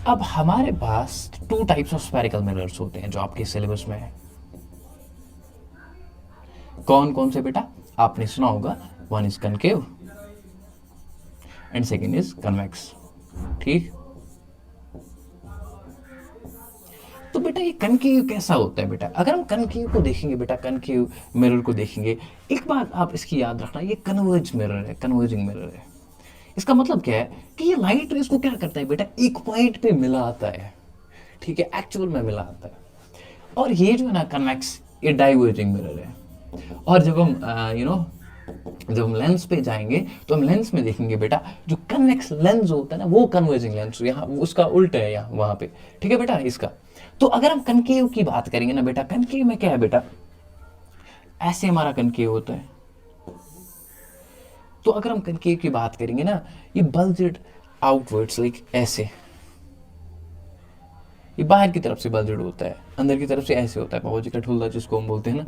अब हमारे पास two types of spherical mirrors होते हैं जो आपके सिलेबस में है। कौन कौन से बेटा, आपने सुना होगा, one is concave and second is convex, ठीक। तो बेटा ये कनकेव कैसा होता है बेटा, अगर हम कनकेव को देखेंगे बेटा, कनकेव मिरर को देखेंगे, एक बात आप इसकी याद रखना, ये कन्वर्ज मिरर है, कन्वर्जिंग मिरर है। इसका मतलब क्या है कि ये लाइट रेस को क्या करता है बेटा, एक पॉइंट पे मिलाता है, ठीक है, एक्चुअल में मिलाता है। और ये जो है ना कन्वेक्स, ये डाइवर्जिंग मिरर है। और जब हम जब हम लेंस पे जाएंगे, तो हम लेंस में देखेंगे बेटा, जो कन्वेक्स लेंस होता है ना, वो कन्वर्जिंग लेंस, यहाँ उसका उल्टा है, यहाँ वहां पे, ठीक है बेटा, इसका। तो अगर हम कनकेव की बात करेंगे ना बेटा, कनकेव में क्या है बेटा, ऐसे हमारा कनकेव होता है। तो अगर हम कनकेव की बात करेंगे ना, ये बल्जेड आउटवर्ड्स, लाइक ऐसे, ये बाहर की तरफ से बल्जेड होता है, अंदर की तरफ से ऐसे होता है, पावजी का ठुल्ला जिसको हम बोलते हैं ना,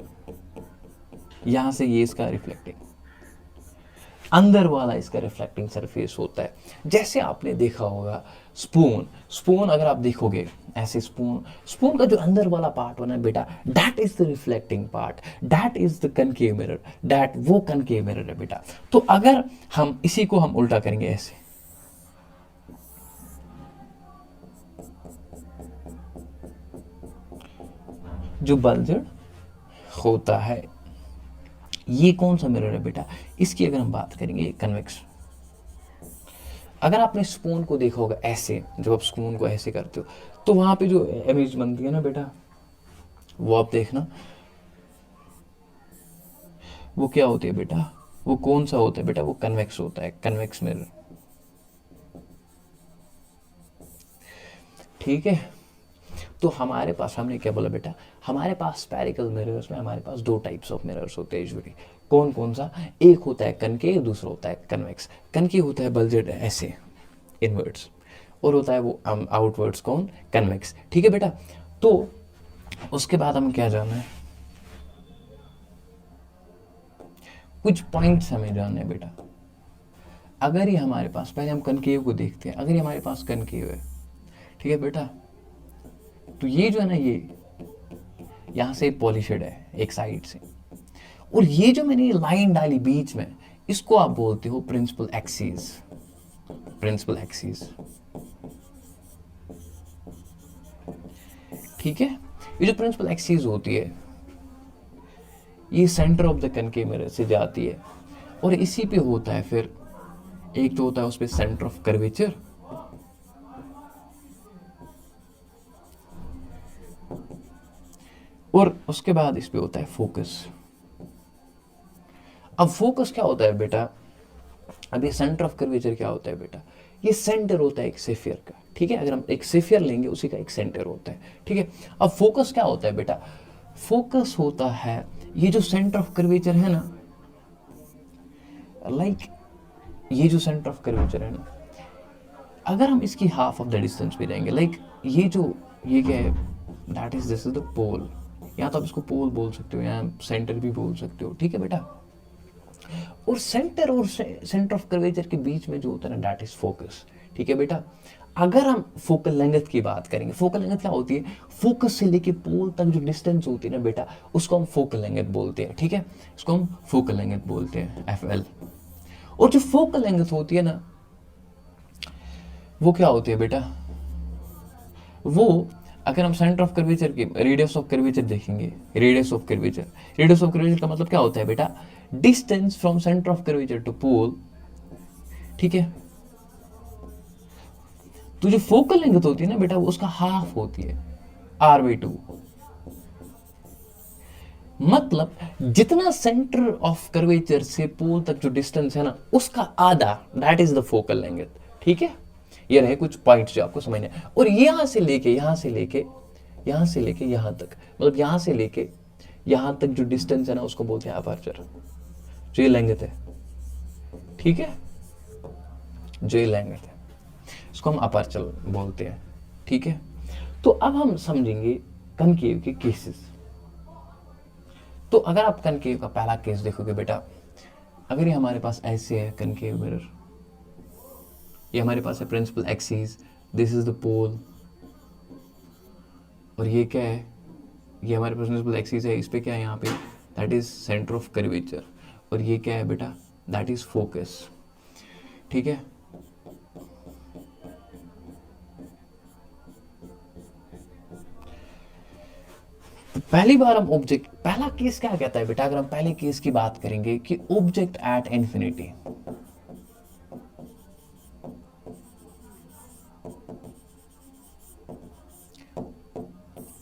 यहां से ये इसका रिफ्लेक्टिंग, अंदर वाला इसका रिफ्लेक्टिंग सरफेस होता है। जैसे आपने देखा होगा स्पून, स्पून अगर आप देखोगे ऐसे, स्पून, स्पून का जो अंदर वाला पार्ट बना है बेटा, that is the reflecting part, that is the concave mirror, that वो कनकेव मिरर है बेटा। तो अगर हम इसी को हम उल्टा करेंगे ऐसे, जो बल्जर होता है, ये कौन सा मिरर है बेटा, इसकी अगर हम बात करेंगे, कन्वेक्स। अगर आपने स्पून को देखा होगा ऐसे, जब आप स्पून को ऐसे करते हो, तो वहां पे जो इमेज बनती है ना बेटा, वो आप देखना, वो क्या होती है बेटा, वो कौन सा होता है बेटा, वो कन्वेक्स होता है, कन्वेक्स मिरर, ठीक है। तो हमारे पास, हमने क्या बोला बेटा, हमारे पास स्फेरिकल मिरर्स में हमारे पास दो टाइप्स ऑफ मिरर्स होते हैं यूजुअली, कौन कौन सा? एक होता है कनकेव, दूसरा होता है कन्वेक्स। कनकेव होता है बल्जेड ऐसे इनवर्ड्स, और होता है वो आउटवर्ड्स कौन? कन्वेक्स। ठीक है बेटा, तो उसके बाद हमें क्या जानना है? कुछ पॉइंट्स हमें जानना है बेटा। अगर ये हमारे पास, पहले हम कनकेव को देखते हैं, अगर ये हमारे पास कनकेव है, ठीक है बेटा, तो ये जो है ना, ये यहाँ से पॉलिशड है एक साइड से, और ये जो मैंने लाइन डाली बीच में, इसको आप बोलते हो प्रिंसिपल एक्सिस। प्रिंसिपल एक्सिस, ठीक है। ये जो प्रिंसिपल एक्सिस होती है, ये centre of the concave mirror से जाती है, और इसी पे होता है फिर एक तो होता है उस पे सेंटर ऑफ कर्वेचर, और उसके बाद इस पे होता है फोकस। अब फोकस क्या होता है बेटा? अब ये सेंटर ऑफ कर्वेचर क्या होता है बेटा? ये सेंटर होता है एक सेफियर का, ठीक है। अगर हम एक सेफियर लेंगे, उसी का एक सेंटर होता है, ठीक है। अब फोकस क्या होता है बेटा? फोकस होता है ये जो सेंटर ऑफ कर्वेचर है ना, लाइक ये जो सेंटर ऑफ कर्वेचर है ना, अगर हम इसकी हाफ ऑफ द डिस्टेंस पे जाएंगे, लाइक ये जो, ये क्या है, that is, this is the pole. या तो आप इसको पोल बोल सकते हो, या सेंटर भी बोल सकते हो, ठीक है बेटा। और सेंटर और सेंटर ऑफ कर्वेचर के बीच में जो होता है ना, दैट इज फोकस, ठीक है बेटा। अगर हम फोकल लेंथ की बात करेंगे, फोकल लेंथ क्या होती है? फोकस से लेके पोल तक जो डिस्टेंस होती है ना बेटा, उसको हम फोकल लेंथ बोलते हैं, ठीक है। इसको हम फोकल लेंथ बोलते हैं, FL। और जो फोकल लेंथ होती है ना, वो क्या होती है बेटा? वो, अगर हम सेंटर ऑफ कर्वेचर की रेडियस ऑफ कर्वेचर देखेंगे, radius of curvature, radius of curvature का मतलब क्या होता है बेटा? Distance from centre of curvature to pole, ठीक है। तो जो फोकल लेंथ होती है ना बेटा, वो उसका हाफ होती है, R/2। मतलब जितना सेंटर ऑफ कर्वेचर से पोल तक जो डिस्टेंस है ना, उसका आधा, that is the focal length, ठीक है। ये रहे कुछ पॉइंट्स जो आपको समझने। और यहां से लेके यहां से लेके यहां से लेके यहां तक, मतलब यहां से लेके यहां तक जो डिस्टेंस है ना, उसको बोलते हैं अपर्चर, जो ये लेंथ है, ठीक है। जो ये लेंथ है, इसको हम अपर्चर बोलते हैं, ठीक है। तो अब हम समझेंगे कनकेव के केसेस। तो अगर आप कनकेव का पहला केस देखोगे बेटा, अगर ये हमारे पास ऐसे है कनकेव मिरर, ये हमारे पास है principal axis, this is the pole, और ये क्या है? ये हमारे पास प्रिंसिपल एक्सिस है, इस पे क्या है यहाँ पे? That is centre of curvature. और ये क्या है बेटा? दैट इज फोकस, ठीक है। पहली बार हम ऑब्जेक्ट, पहला केस क्या कहता है बेटा? अगर हम पहले केस की बात करेंगे कि ऑब्जेक्ट एट इंफिनिटी,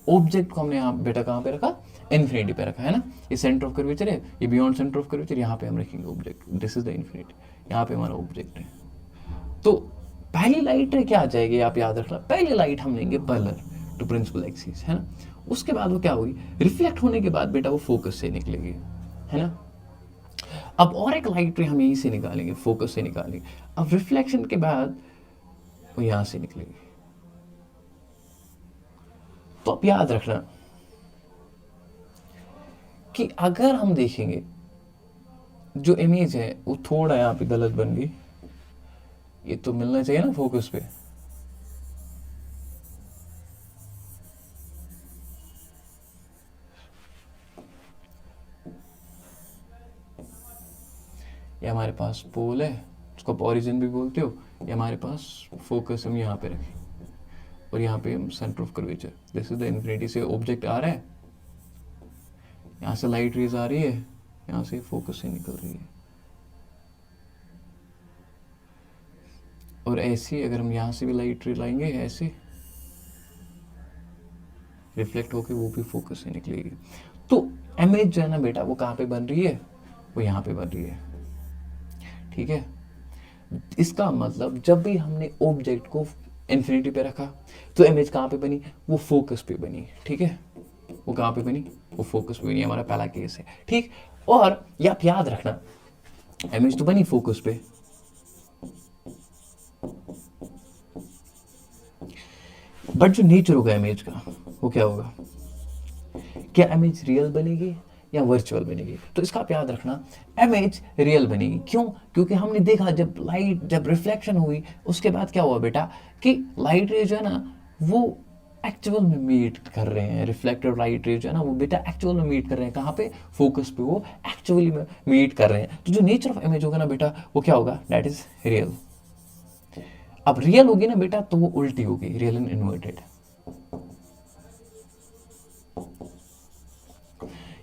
ऑब्जेक्ट को हमने यहाँ बेटा कहाँ पे रखा? इन्फिनिटी पे रखा है ना। ये सेंटर ऑफ कर्वेचर है, ये बियॉन्ड सेंटर ऑफ कर्वेचर, यहाँ पे हम रखेंगे object, this is the infinity, यहाँ पे हमारा ऑब्जेक्ट है। तो पहली लाइट क्या आ जाएगी, आप याद रखना, पहली लाइट हम लेंगे पैरेलल टू प्रिंसिपल एक्सिस, है ना। उसके बाद वो क्या होगी? रिफ्लेक्ट होने के बाद बेटा वो फोकस से निकलेगी, है ना। अब और एक लाइट रे हम यहीं से निकालेंगे, फोकस से निकालेंगे। अब रिफ्लेक्शन के बाद वो यहां से निकलेगी। तो अब याद रखना कि अगर हम देखेंगे जो इमेज है वो थोड़ा यहाँ पे गलत बन गई, ये तो मिलना चाहिए ना फोकस पे। ये हमारे पास पोल है, उसको आप ओरिजिन भी बोलते हो। ये हमारे पास फोकस हम यहाँ पे रखें, और यहाँ पे हम centre of curvature, this is the infinity से ऑब्जेक्ट आ रहा है, यहाँ से लाइट रेज आ रही है, यहाँ से फोकस से निकल रही है। और ऐसी अगर हम यहाँ से भी लाइट रे लाएंगे, ऐसे रिफ्लेक्ट होके वो भी फोकस से निकलेगी। तो इमेज जो है ना बेटा, वो कहाँ पे बन रही है? वो यहाँ पे बन रही है, ठीक है। इसका मतलब जब भी हमने ऑब्जेक्ट को इन्फिनिटी पे रखा, तो इमेज कहाँ पे बनी? वो फोकस पे बनी, ठीक है। वो कहाँ पे बनी? वो फोकस पे बनी, हमारा पहला केस है, ठीक। और ये आप याद रखना, इमेज तो बनी फोकस पे, बट जो नेचर होगा इमेज का वो क्या होगा, क्या इमेज रियल बनेगी या वर्चुअल बनेगी। तो इसका आप याद रखना, इमेज रियल बनेगी। क्यों? क्योंकि हमने देखा जब लाइट, जब रिफ्लेक्शन हुई उसके बाद क्या हुआ बेटा कि लाइट रे जो है ना वो एक्चुअल में मीट कर रहे हैं, रिफ्लेक्टेड लाइट रे जो है ना वो बेटा एक्चुअल में मीट कर रहे हैं, कहाँ पे, फोकस पे, वो एक्चुअली में मीट कर रहे हैं। तो जो नेचर ऑफ इमेज होगा ना बेटा वो क्या होगा, दैट इज रियल। अब रियल होगी ना बेटा तो वो उल्टी होगी, रियल एंड इन्वर्टेड।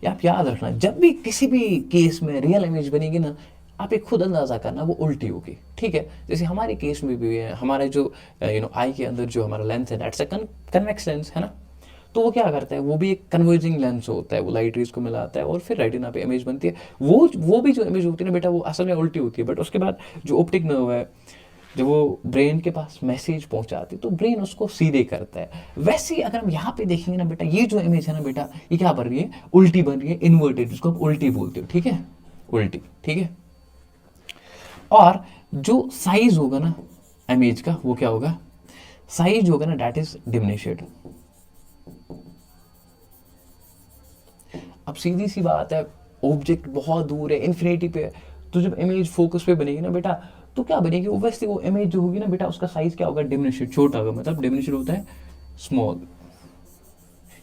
आप याद रखना, जब भी किसी भी केस में रियल इमेज बनेगी ना, आप एक खुद अंदाजा करना वो उल्टी होगी, ठीक है। जैसे हमारे केस में भी है, हमारे जो आई के अंदर जो हमारा लेंस है दैट्स अ कन्वेक्स लेंस है ना, तो वो क्या करता है, वो भी एक कन्वर्जिंग लेंस होता है, वो लाइट रेज को मिलाता है और फिर रेटिना पे इमेज बनती है। वो भी जो इमेज होती है ना बेटा वो असल में उल्टी होती है, बट उसके बाद जो ऑप्टिक नर्व है जब वो ब्रेन के पास मैसेज पहुंचाती तो ब्रेन उसको सीधे करता है। वैसे ही अगर हम यहाँ पे देखेंगे ना बेटा, ये जो इमेज है ना बेटा ये क्या बन रही है, उल्टी बन रही है, इन्वर्टेड, जिसको आप उल्टी बोलते हो, ठीक है, उल्टी, ठीक है। और जो साइज होगा ना इमेज का वो क्या होगा, साइज होगा ना दैट इज डिमिनिश्ड। अब सीधी सी बात है, ऑब्जेक्ट बहुत दूर है, इन्फिनिटी पे है, तो जब इमेज फोकस पे बनेगी ना बेटा तो क्या बनेगी, ओब्वियसली वो इमेज जो होगी ना बेटा उसका साइज क्या होगा, डिमिनिश्ड, छोटा होगा। मतलब डिमिनिश्ड होता है स्मॉल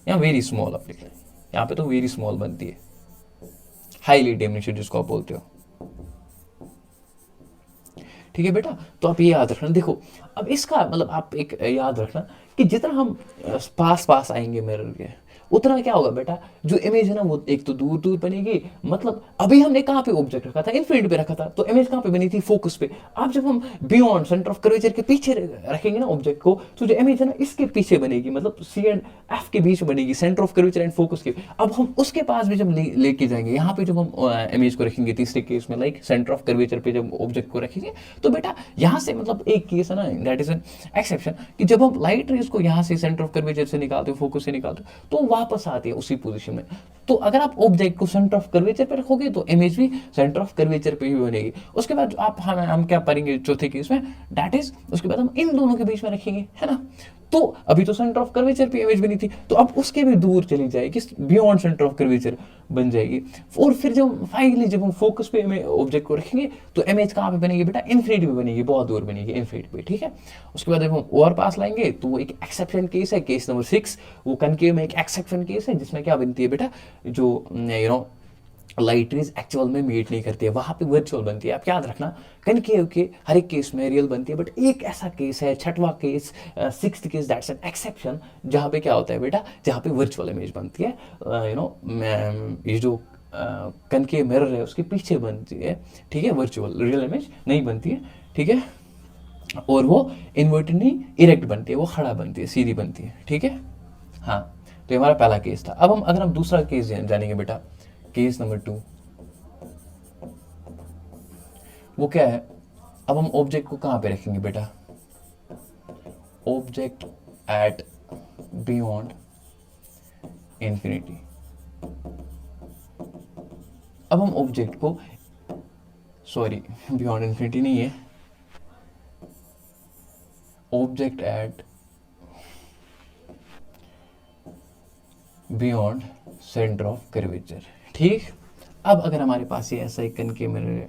या वेरी स्मॉल, आप लिख लें यहाँ पे तो वेरी स्मॉल बनती है, हाईली डिमिनिश्ड जिसको आप बोलते हो, ठीक है बेटा। तो आप ये याद रखना। देखो अब इसका मतलब आप एक याद रखना कि जितना हम पास पास आएंगे मिरर के उतना क्या होगा बेटा, जो इमेज है ना वो एक तो दूर दूर बनेगी। मतलब अभी हमने कहाँ पे ऑब्जेक्ट रखा था, इन्फिनिटी पे रखा था, तो इमेज कहाँ पे बनी थी, फोकस पे। अब जब हम बियॉन्ड सेंटर ऑफ कर्वेचर के पीछे रखेंगे ना ऑब्जेक्ट को, तो जो इमेज है ना इसके पीछे बनेगी, मतलब सी एंड एफ के बीच बनेगी, centre of curvature and focus के। अब हम उसके पास भी जब लेके जाएंगे, यहाँ पे जब हम इमेज को रखेंगे तीसरे केस में, लाइक सेंटर ऑफ कर्वेचर पे जब ऑब्जेक्ट को रखेंगे, तो बेटा यहाँ से मतलब एक केस है ना दैट इज एन एक्सेप्शन कि जब हम लाइट रेज को यहाँ से सेंटर ऑफ कर्वेचर से निकालते हो, फोकस से निकालते हो, तो वापस आती है उसी पोजीशन में। तो अगर आप ऑब्जेक्ट को सेंटर ऑफ कर्वेचर पे रखोगे तो इमेज भी सेंटर ऑफ कर्वेचर पे ही बनेगी। उसके बाद आप हम क्या करेंगे चौथे केस में, दैट इज उसके बाद हम इन दोनों के बीच में रखेंगे, है ना। तो अभी तो सेंटर ऑफ कर्वेचर पे इमेज बनी थी, तो अब उसके भी दूर चली जाएगी, बियॉन्ड सेंटर ऑफ कर्वेचर बन जाएगी। और फिर जब फाइनली जब हम फोकस पे ऑब्जेक्ट को रखेंगे तो इमेज कहाँ पे बनेगी बेटा, इन्फिनिटी पे बनेगी, बहुत दूर बनेगी, इन्फिनिटी पे, ठीक है। उसके बाद जब हम और पास लाएंगे तो वो एक एक्सेप्शन केस है, केस नंबर 6, वो कनकेव में एक एक्सेप्शन केस है जिसमें क्या बनती है बेटा, जो लाइट रेज एक्चुअल में मीट नहीं करती है, वहां पे वर्चुअल बनती है। आप याद रखना कनकेव के हर एक केस में रियल बनती है, बट एक ऐसा केस है, छठवां case, sixth case, that's an exception, जहां पे क्या होता है बेटा, जहां पे वर्चुअल इमेज बनती है। ये जो कनकेव मिरर है उसके पीछे बनती है, ठीक है, वर्चुअल, रियल इमेज नहीं बनती है, ठीक है। और वो इन्वर्टेड नहीं, इरेक्ट बनती है, वो खड़ा बनती है, सीधी बनती है, ठीक है। हाँ, तो ये हमारा पहला केस था। अब हम अगर हम दूसरा केस जानेंगे बेटा, केस नंबर 2, वो क्या है। अब हम ऑब्जेक्ट को कहां पे रखेंगे बेटा, ऑब्जेक्ट एट बियॉन्ड इंफिनिटी। अब हम ऑब्जेक्ट को, सॉरी बियॉन्ड इंफिनिटी नहीं है, object at beyond centre of curvature, ठीक। अब अगर हमारे पास ये ऐसा एक कनकेव मिरर है,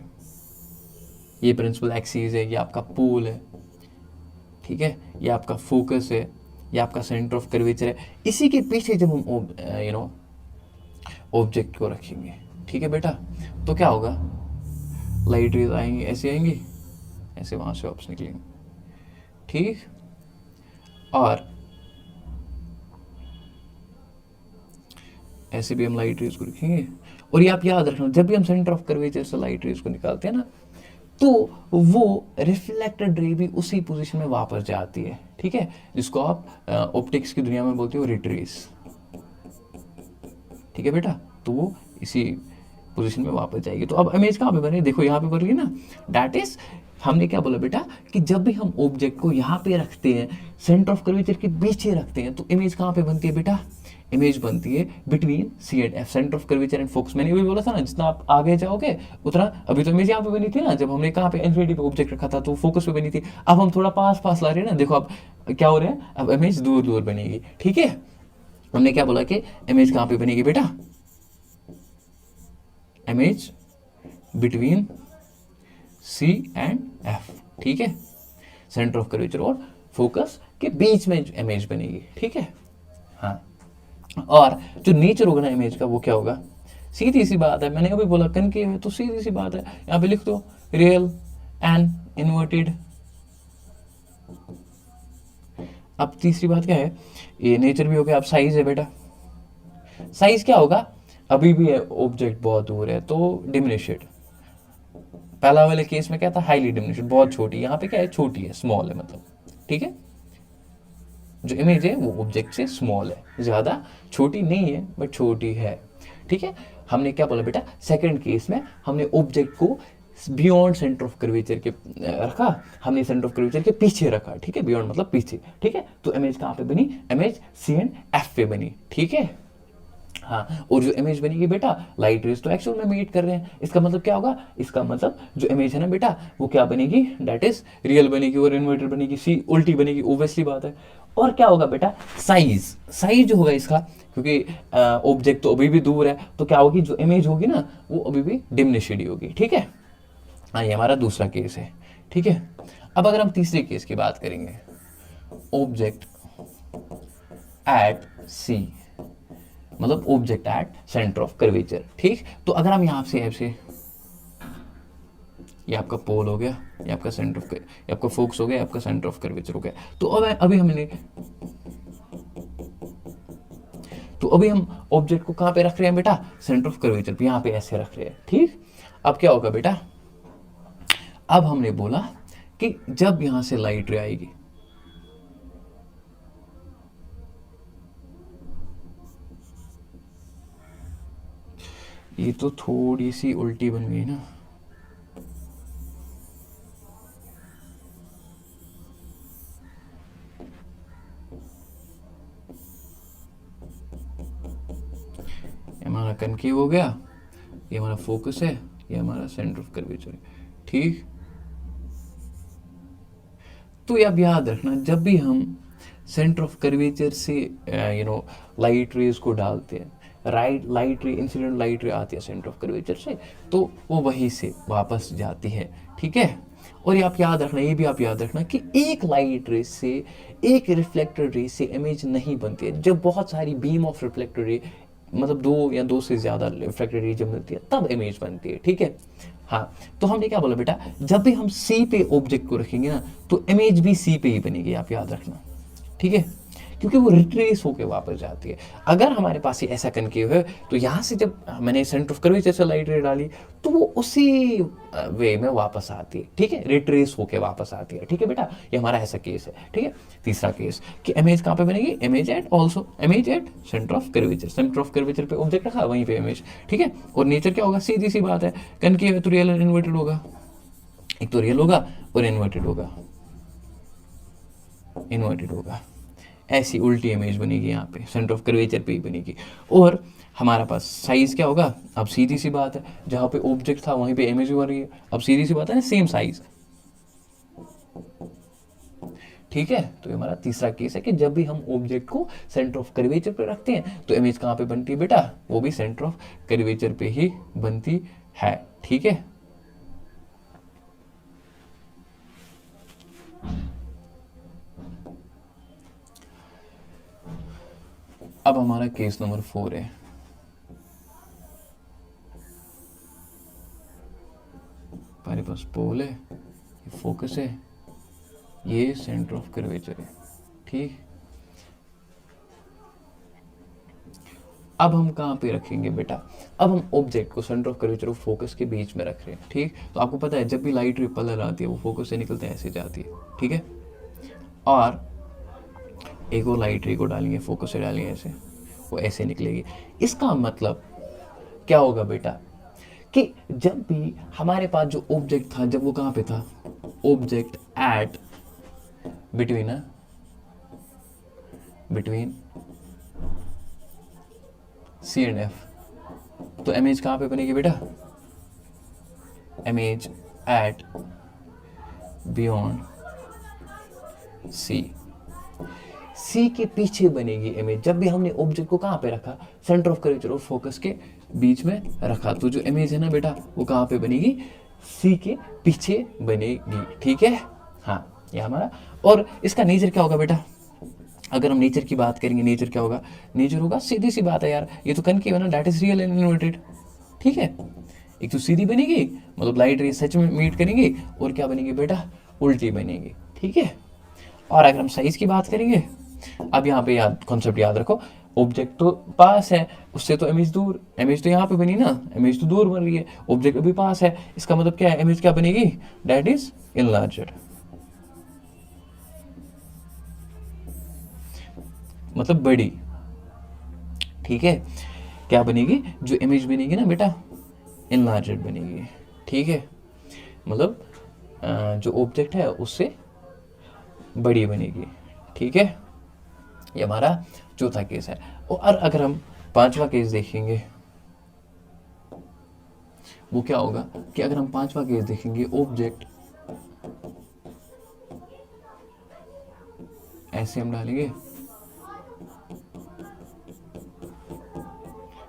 ये प्रिंसिपल एक्सिस है, ये आपका पोल है, ठीक है, ये आपका फोकस है, ये आपका सेंटर ऑफ कर्वेचर है, इसी के पीछे जब हम ऑब्जेक्ट को रखेंगे, ठीक है बेटा, तो क्या होगा, लाइट रेज आएंगी, ऐसे आएंगी, ऐसे वहां से वापस निकलेंगे, ठीक। और ऐसे भी हम लाइट रेज को रखेंगे। और ये आप याद रखना, जब भी हम सेंटर ऑफ कर्वेचर से लाइट रेज को निकालते हैं ना, तो वो रिफ्लेक्टेड रे भी उसी पोजीशन में वापस जाती है, ठीक है, जिसको आप ऑप्टिक्स की दुनिया में बोलते हो रिट्रेस, ठीक है बेटा। तो वो इसी पोजीशन में वापस जाएगी। तो अब इमेज कहाँ पे बने, देखो यहाँ पे बन रही है ना, दैट इज, हमने क्या बोला बेटा कि जब भी हम ऑब्जेक्ट को यहाँ पे रखते हैं, सेंटर ऑफ कर्वेचर के पीछे रखते हैं, तो इमेज कहाँ पे बनती है बेटा, इमेज बनती है between C and F, centre of curvature and focus. मैंने वही बोला था ना, जितना आप आगे जाओगे उतना, अभी तो इमेज यहाँ पे बनी थी ना जब हमने कहाँ पे इन्फिनिटी पे ऑब्जेक्ट रखा था, तो फोकस पे बनी थी। अब हम थोड़ा पास पास ला रहे हैं ना, देखो अब क्या हो रहा है, अब इमेज दूर दूर बनेगी। ठीक है, हमने क्या बोला कि इमेज कहाँ पे बनेगी बेटा, image between C and F. ठीक है, सेंटर ऑफ कर्वेचर और फोकस के बीच में इमेज बनेगी। ठीक है, हाँ। और जो नेचर होगा ना इमेज का, वो क्या होगा, सीधी सी बात है, मैंने अभी बोला कनकेव है तो सीधी सी बात है, यहाँ पे लिख दो रियल एंड इन्वर्टेड। अब तीसरी बात क्या है, ये नेचर भी हो गया। अब साइज है बेटा, साइज क्या होगा, अभी भी ऑब्जेक्ट बहुत दूर है तो डिमिनिशेड। पहला वाले केस में क्या था, हाईली डिमिनिशेड, बहुत छोटी, यहाँ पे क्या है, छोटी है, स्मॉल है मतलब। ठीक है, जो इमेज है वो ऑब्जेक्ट से स्मॉल है, ज़्यादा छोटी नहीं है बट छोटी है। ठीक है, हमने क्या बोला बेटा, सेकंड केस में हमने ऑब्जेक्ट को बियॉन्ड सेंटर ऑफ कर्वेचर के रखा, हमने सेंटर ऑफ कर्वेचर के पीछे रखा। ठीक है, बियॉन्ड मतलब पीछे। ठीक है, तो इमेज कहाँ पे बनी, इमेज सी एंड एफ पे बनी। ठीक है, हाँ। और जो इमेज बनेगी बेटा, लाइट रेज तो एक्चुअल में मीट कर रहे हैं, इसका मतलब क्या होगा, इसका मतलब जो इमेज है ना बेटा, वो क्या बनेगी, डेट इज रियल बनेगी और इन्वर्टेड बनेगी, सी उल्टी बनेगी, ओबियसली बात है। और क्या होगा बेटा, साइज, साइज जो होगा इसका, क्योंकि ऑब्जेक्ट तो अभी भी दूर है, तो क्या होगी, जो इमेज होगी ना वो अभी भी डिमिनिश्ड होगी। ठीक है, हाँ, ये हमारा दूसरा केस है। ठीक है, अब अगर हम तीसरे केस की बात करेंगे, ऑब्जेक्ट एट सी, मतलब object at centre of curvature. ठीक, तो अगर हम यहां से ऐसे, ये आपका पोल हो गया, ये आपका सेंटर ऑफ, ये आपका फोकस हो गया, आपका सेंटर ऑफ कर्वेचर हो गया। तो अब अभी हमने, तो अभी हम ऑब्जेक्ट को कहां पे रख रहे हैं बेटा, सेंटर ऑफ कर्वेचर पे, यहां पे ऐसे रख रहे हैं। ठीक, अब क्या होगा बेटा, अब हमने बोला कि जब यहां से लाइट रे आएगी, ये तो थोड़ी सी उल्टी बन गई ना, हमारा कनकेव हो गया, ये हमारा फोकस है, ये हमारा सेंटर ऑफ कर्वेचर है। ठीक, तो अब याद रखना, जब भी हम सेंटर ऑफ कर्वेचर से लाइट रेज को डालते हैं, राइट, लाइट रे, इंसिडेंट लाइट रे आती है सेंटर ऑफ कर्वेचर से, तो वो वहीं से वापस जाती है। ठीक है, और ये आप याद रखना, ये भी आप याद रखना कि एक लाइट रे से, एक रिफ्लेक्टेड रे से इमेज नहीं बनती है। जब बहुत सारी बीम ऑफ रिफ्लेक्टेड रे, मतलब दो या दो से ज्यादा रिफ्लेक्टेड रे जब मिलती है, तब इमेज बनती है। ठीक है, हाँ। तो हमने क्या बोला बेटा, जब भी हम सी पे ऑब्जेक्ट को रखेंगे ना, तो इमेज भी सी पे ही बनेगी, आप याद रखना। ठीक है, क्योंकि वो रिट्रेस होके वापस जाती है। अगर हमारे पास ये ऐसा कनकेव है, तो यहाँ से जब मैंने सेंटर ऑफ कर्वेचर से लाइट रे डाली, तो वो उसी वे में वापस आती है। ठीक है, रिट्रेस होके वापस आती है। ठीक है बेटा, ये हमारा ऐसा केस है। ठीक है, तीसरा केस कि इमेज कहाँ पे बनेगी, image at also, image at centre of curvature, centre of curvature पे ऑब्जेक्ट रखा, वहीं पे इमेज। ठीक है, और नेचर क्या होगा, सीधी सी बात है, कनकेव है तो रियल एंड इन्वर्टेड होगा, एक तो रियल होगा और इन्वर्टेड होगा, इन्वर्टेड होगा। ऐसी उल्टी इमेज बनेगी, यहाँ पे सेंटर ऑफ कर्वेचर पे ही बनेगी। और हमारा पास साइज क्या होगा, अब सीधी सी बात है, जहाँ पे ऑब्जेक्ट था वहीं पे इमेज भी बन रही है, अब सीधी सी बात है ना, सेम साइज। ठीक है, तो ये हमारा तीसरा केस है कि जब भी हम ऑब्जेक्ट को सेंटर ऑफ कर्वेचर पे रखते हैं, तो इमेज कहाँ पे बनती है बेटा, वो भी सेंटर ऑफ कर्वेचर पे ही बनती है। ठीक है, अब हमारा केस नंबर 4 है, हमारे पास पोल है, ये फोकस है, ये सेंटर ऑफ कर्वेचर है। ठीक, अब हम कहाँ पे रखेंगे बेटा, अब हम ऑब्जेक्ट को सेंटर ऑफ कर्वेचर और फोकस के बीच में रख रहे हैं। ठीक, तो आपको पता है जब भी लाइट रिपल्लर आती है, वो फोकस से निकलते हैं ऐसे जाती है। ठीक है, और एक और लाइट रे को डालेंगे, फोकस से डालेंगे ऐसे, वो ऐसे निकलेगी। इसका मतलब क्या होगा बेटा, कि जब भी हमारे पास जो ऑब्जेक्ट था, जब वो कहाँ पे था, object at between C and F, तो इमेज कहाँ पे बनेगी बेटा, image at beyond C, C के पीछे बनेगी इमेज। जब भी हमने ऑब्जेक्ट को कहाँ पे रखा, सेंटर ऑफ कर्वेचर और फोकस के बीच में रखा, तो जो इमेज है ना बेटा वो कहाँ पे बनेगी, सी के पीछे बनेगी। ठीक है, हाँ ये हमारा। और इसका नेचर क्या होगा बेटा, अगर हम नेचर की बात करेंगे, नेचर क्या होगा, नेचर होगा सीधी सी बात है यार, ये तो कनकेव है ना, that is real and inverted. ठीक है, एक तो सीधी बनेगी मतलब लाइट रे सच में मीट करेंगे, और क्या बनेगी बेटा, उल्टी बनेगी। ठीक है, और अगर हम साइज की बात करेंगे, अब यहाँ पे याद कॉन्सेप्ट याद रखो, ऑब्जेक्ट तो पास है, उससे तो इमेज दूर, इमेज तो यहाँ पे बनी ना, इमेज तो दूर बन रही है, ऑब्जेक्ट अभी पास है, इसका मतलब क्या है, इमेज क्या बनेगी, दैट इज इनलार्जर, मतलब बड़ी। ठीक है, क्या बनेगी, जो इमेज बनेगी ना बेटा इनलार्जर बनेगी। ठीक है, मतलब जो ऑब्जेक्ट है उससे बड़ी बनेगी। ठीक है, ये हमारा चौथा केस है। और अगर हम पांचवा केस देखेंगे, वो क्या होगा कि अगर हम पांचवा केस देखेंगे, ऑब्जेक्ट ऐसे हम डालेंगे,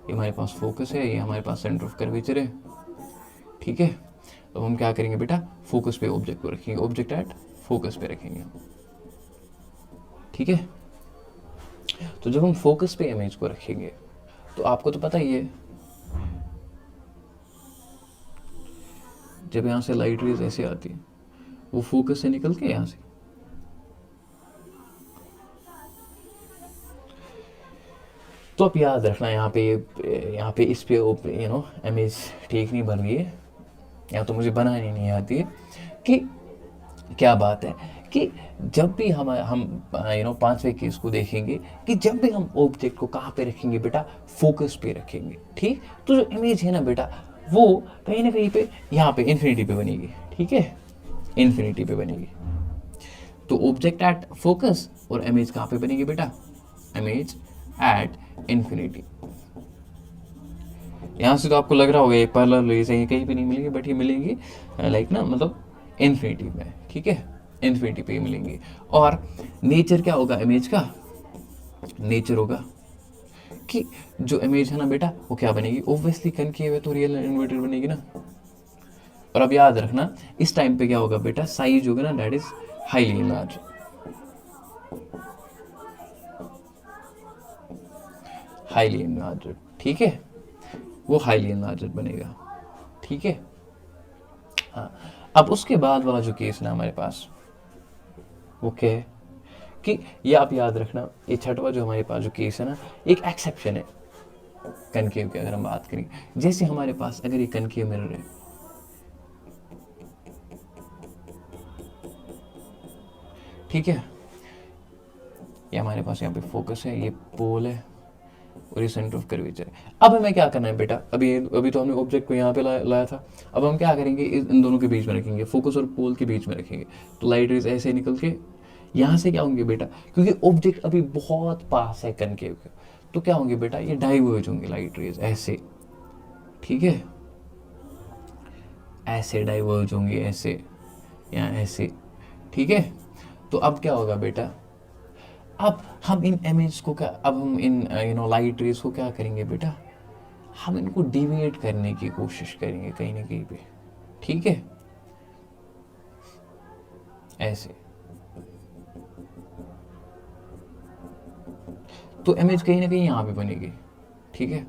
ये हमारे पास फोकस है, ये हमारे पास सेंटर ऑफ कर्वेचर है। ठीक है, अब हम क्या करेंगे बेटा, फोकस पे ऑब्जेक्ट को रखेंगे, ऑब्जेक्ट एट फोकस पे रखेंगे। ठीक है, तो जब हम फोकस पे इमेज को रखेंगे, तो आपको तो पता ही है, जब यहां से लाइट रेज ऐसे आती है, वो फोकस से निकल के यहां से, तो आप याद रखना यहाँ पे इस पे इमेज ठीक नहीं बन रही है, या तो मुझे बनानी नहीं आती है, कि क्या बात है कि जब भी हम पांचवें केस को देखेंगे, कि जब भी हम ऑब्जेक्ट को कहाँ पे रखेंगे बेटा, फोकस पे रखेंगे। ठीक, तो जो इमेज है ना बेटा वो कहीं ना कहीं पे यहाँ पे इन्फिनिटी पे बनेगी। ठीक है, इन्फिनिटी पे बनेगी, तो ऑब्जेक्ट एट फोकस और इमेज कहाँ पे बनेगी बेटा, इमेज एट इन्फिनिटी। यहाँ से तो आपको लग रहा होगा ये पैरेलल रेज है, ये कहीं पे नहीं मिलेंगी, बट ये मिलेंगी लाइक ना मतलब इन्फिनिटी में। ठीक है, इन्फिनिटी पे मिलेंगी। और नेचर क्या होगा इमेज का, नेचर होगा कि जो इमेज है ना बेटा वो क्या बनेगी, ऑब्वियसली कनकेव है तो रियल इन्वर्टेड बनेगी ना। और अब याद रखना इस टाइम पे क्या होगा बेटा, साइज होगा ना that is highly enlarge, highly enlarge. ठीक है, वो हाईली इनलार्ज बनेगा। ठीक है, हाँ। अब उसके बाद वाला जो केस ना हमारे पास, वो क्या है कि ये आप याद रखना, ये छठवा जो हमारे पास जो केस है ना, एक एक्सेप्शन है कनकेव की। अगर हम बात करेंगे, जैसे हमारे पास अगर ये कनकेव मिरर है, ठीक है, ये हमारे पास यहाँ पे फोकस है, ये पोल है और ये सेंटर ऑफ कर्वेचर है। अब हमें क्या करना है बेटा, अभी तो हमने ऑब्जेक्ट को यहाँ पे लाया था, अब हम क्या करेंगे, इन दोनों के बीच में रखेंगे, फोकस और पोल के बीच में रखेंगे, तो लाइट रेज ऐसे निकल के यहाँ से क्या होंगे बेटा, क्योंकि ऑब्जेक्ट अभी बहुत पास है कनकेव के, तो क्या होंगे बेटा, ये डाइवर्ज होंगे लाइट रेज ऐसे। ठीक है, ऐसे डाइवर्ज होंगे, ऐसे या ऐसे। ठीक है, तो अब क्या होगा बेटा, अब हम इन इमेज को क्या, अब हम इन लाइट रेज को क्या करेंगे बेटा, हम इनको डिविएट करने की कोशिश करेंगे कहीं ना कहीं पे। ठीक है, ऐसे, तो इमेज कहीं ना कहीं यहाँ पे बनेगी। ठीक है,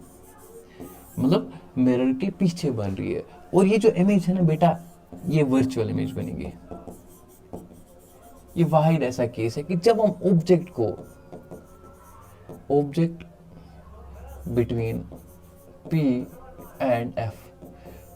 मतलब मिरर के पीछे बन रही है, और ये जो इमेज है ना बेटा, ये वर्चुअल इमेज बनेगी। ये वाहिद ऐसा केस है कि जब हम object between P and F,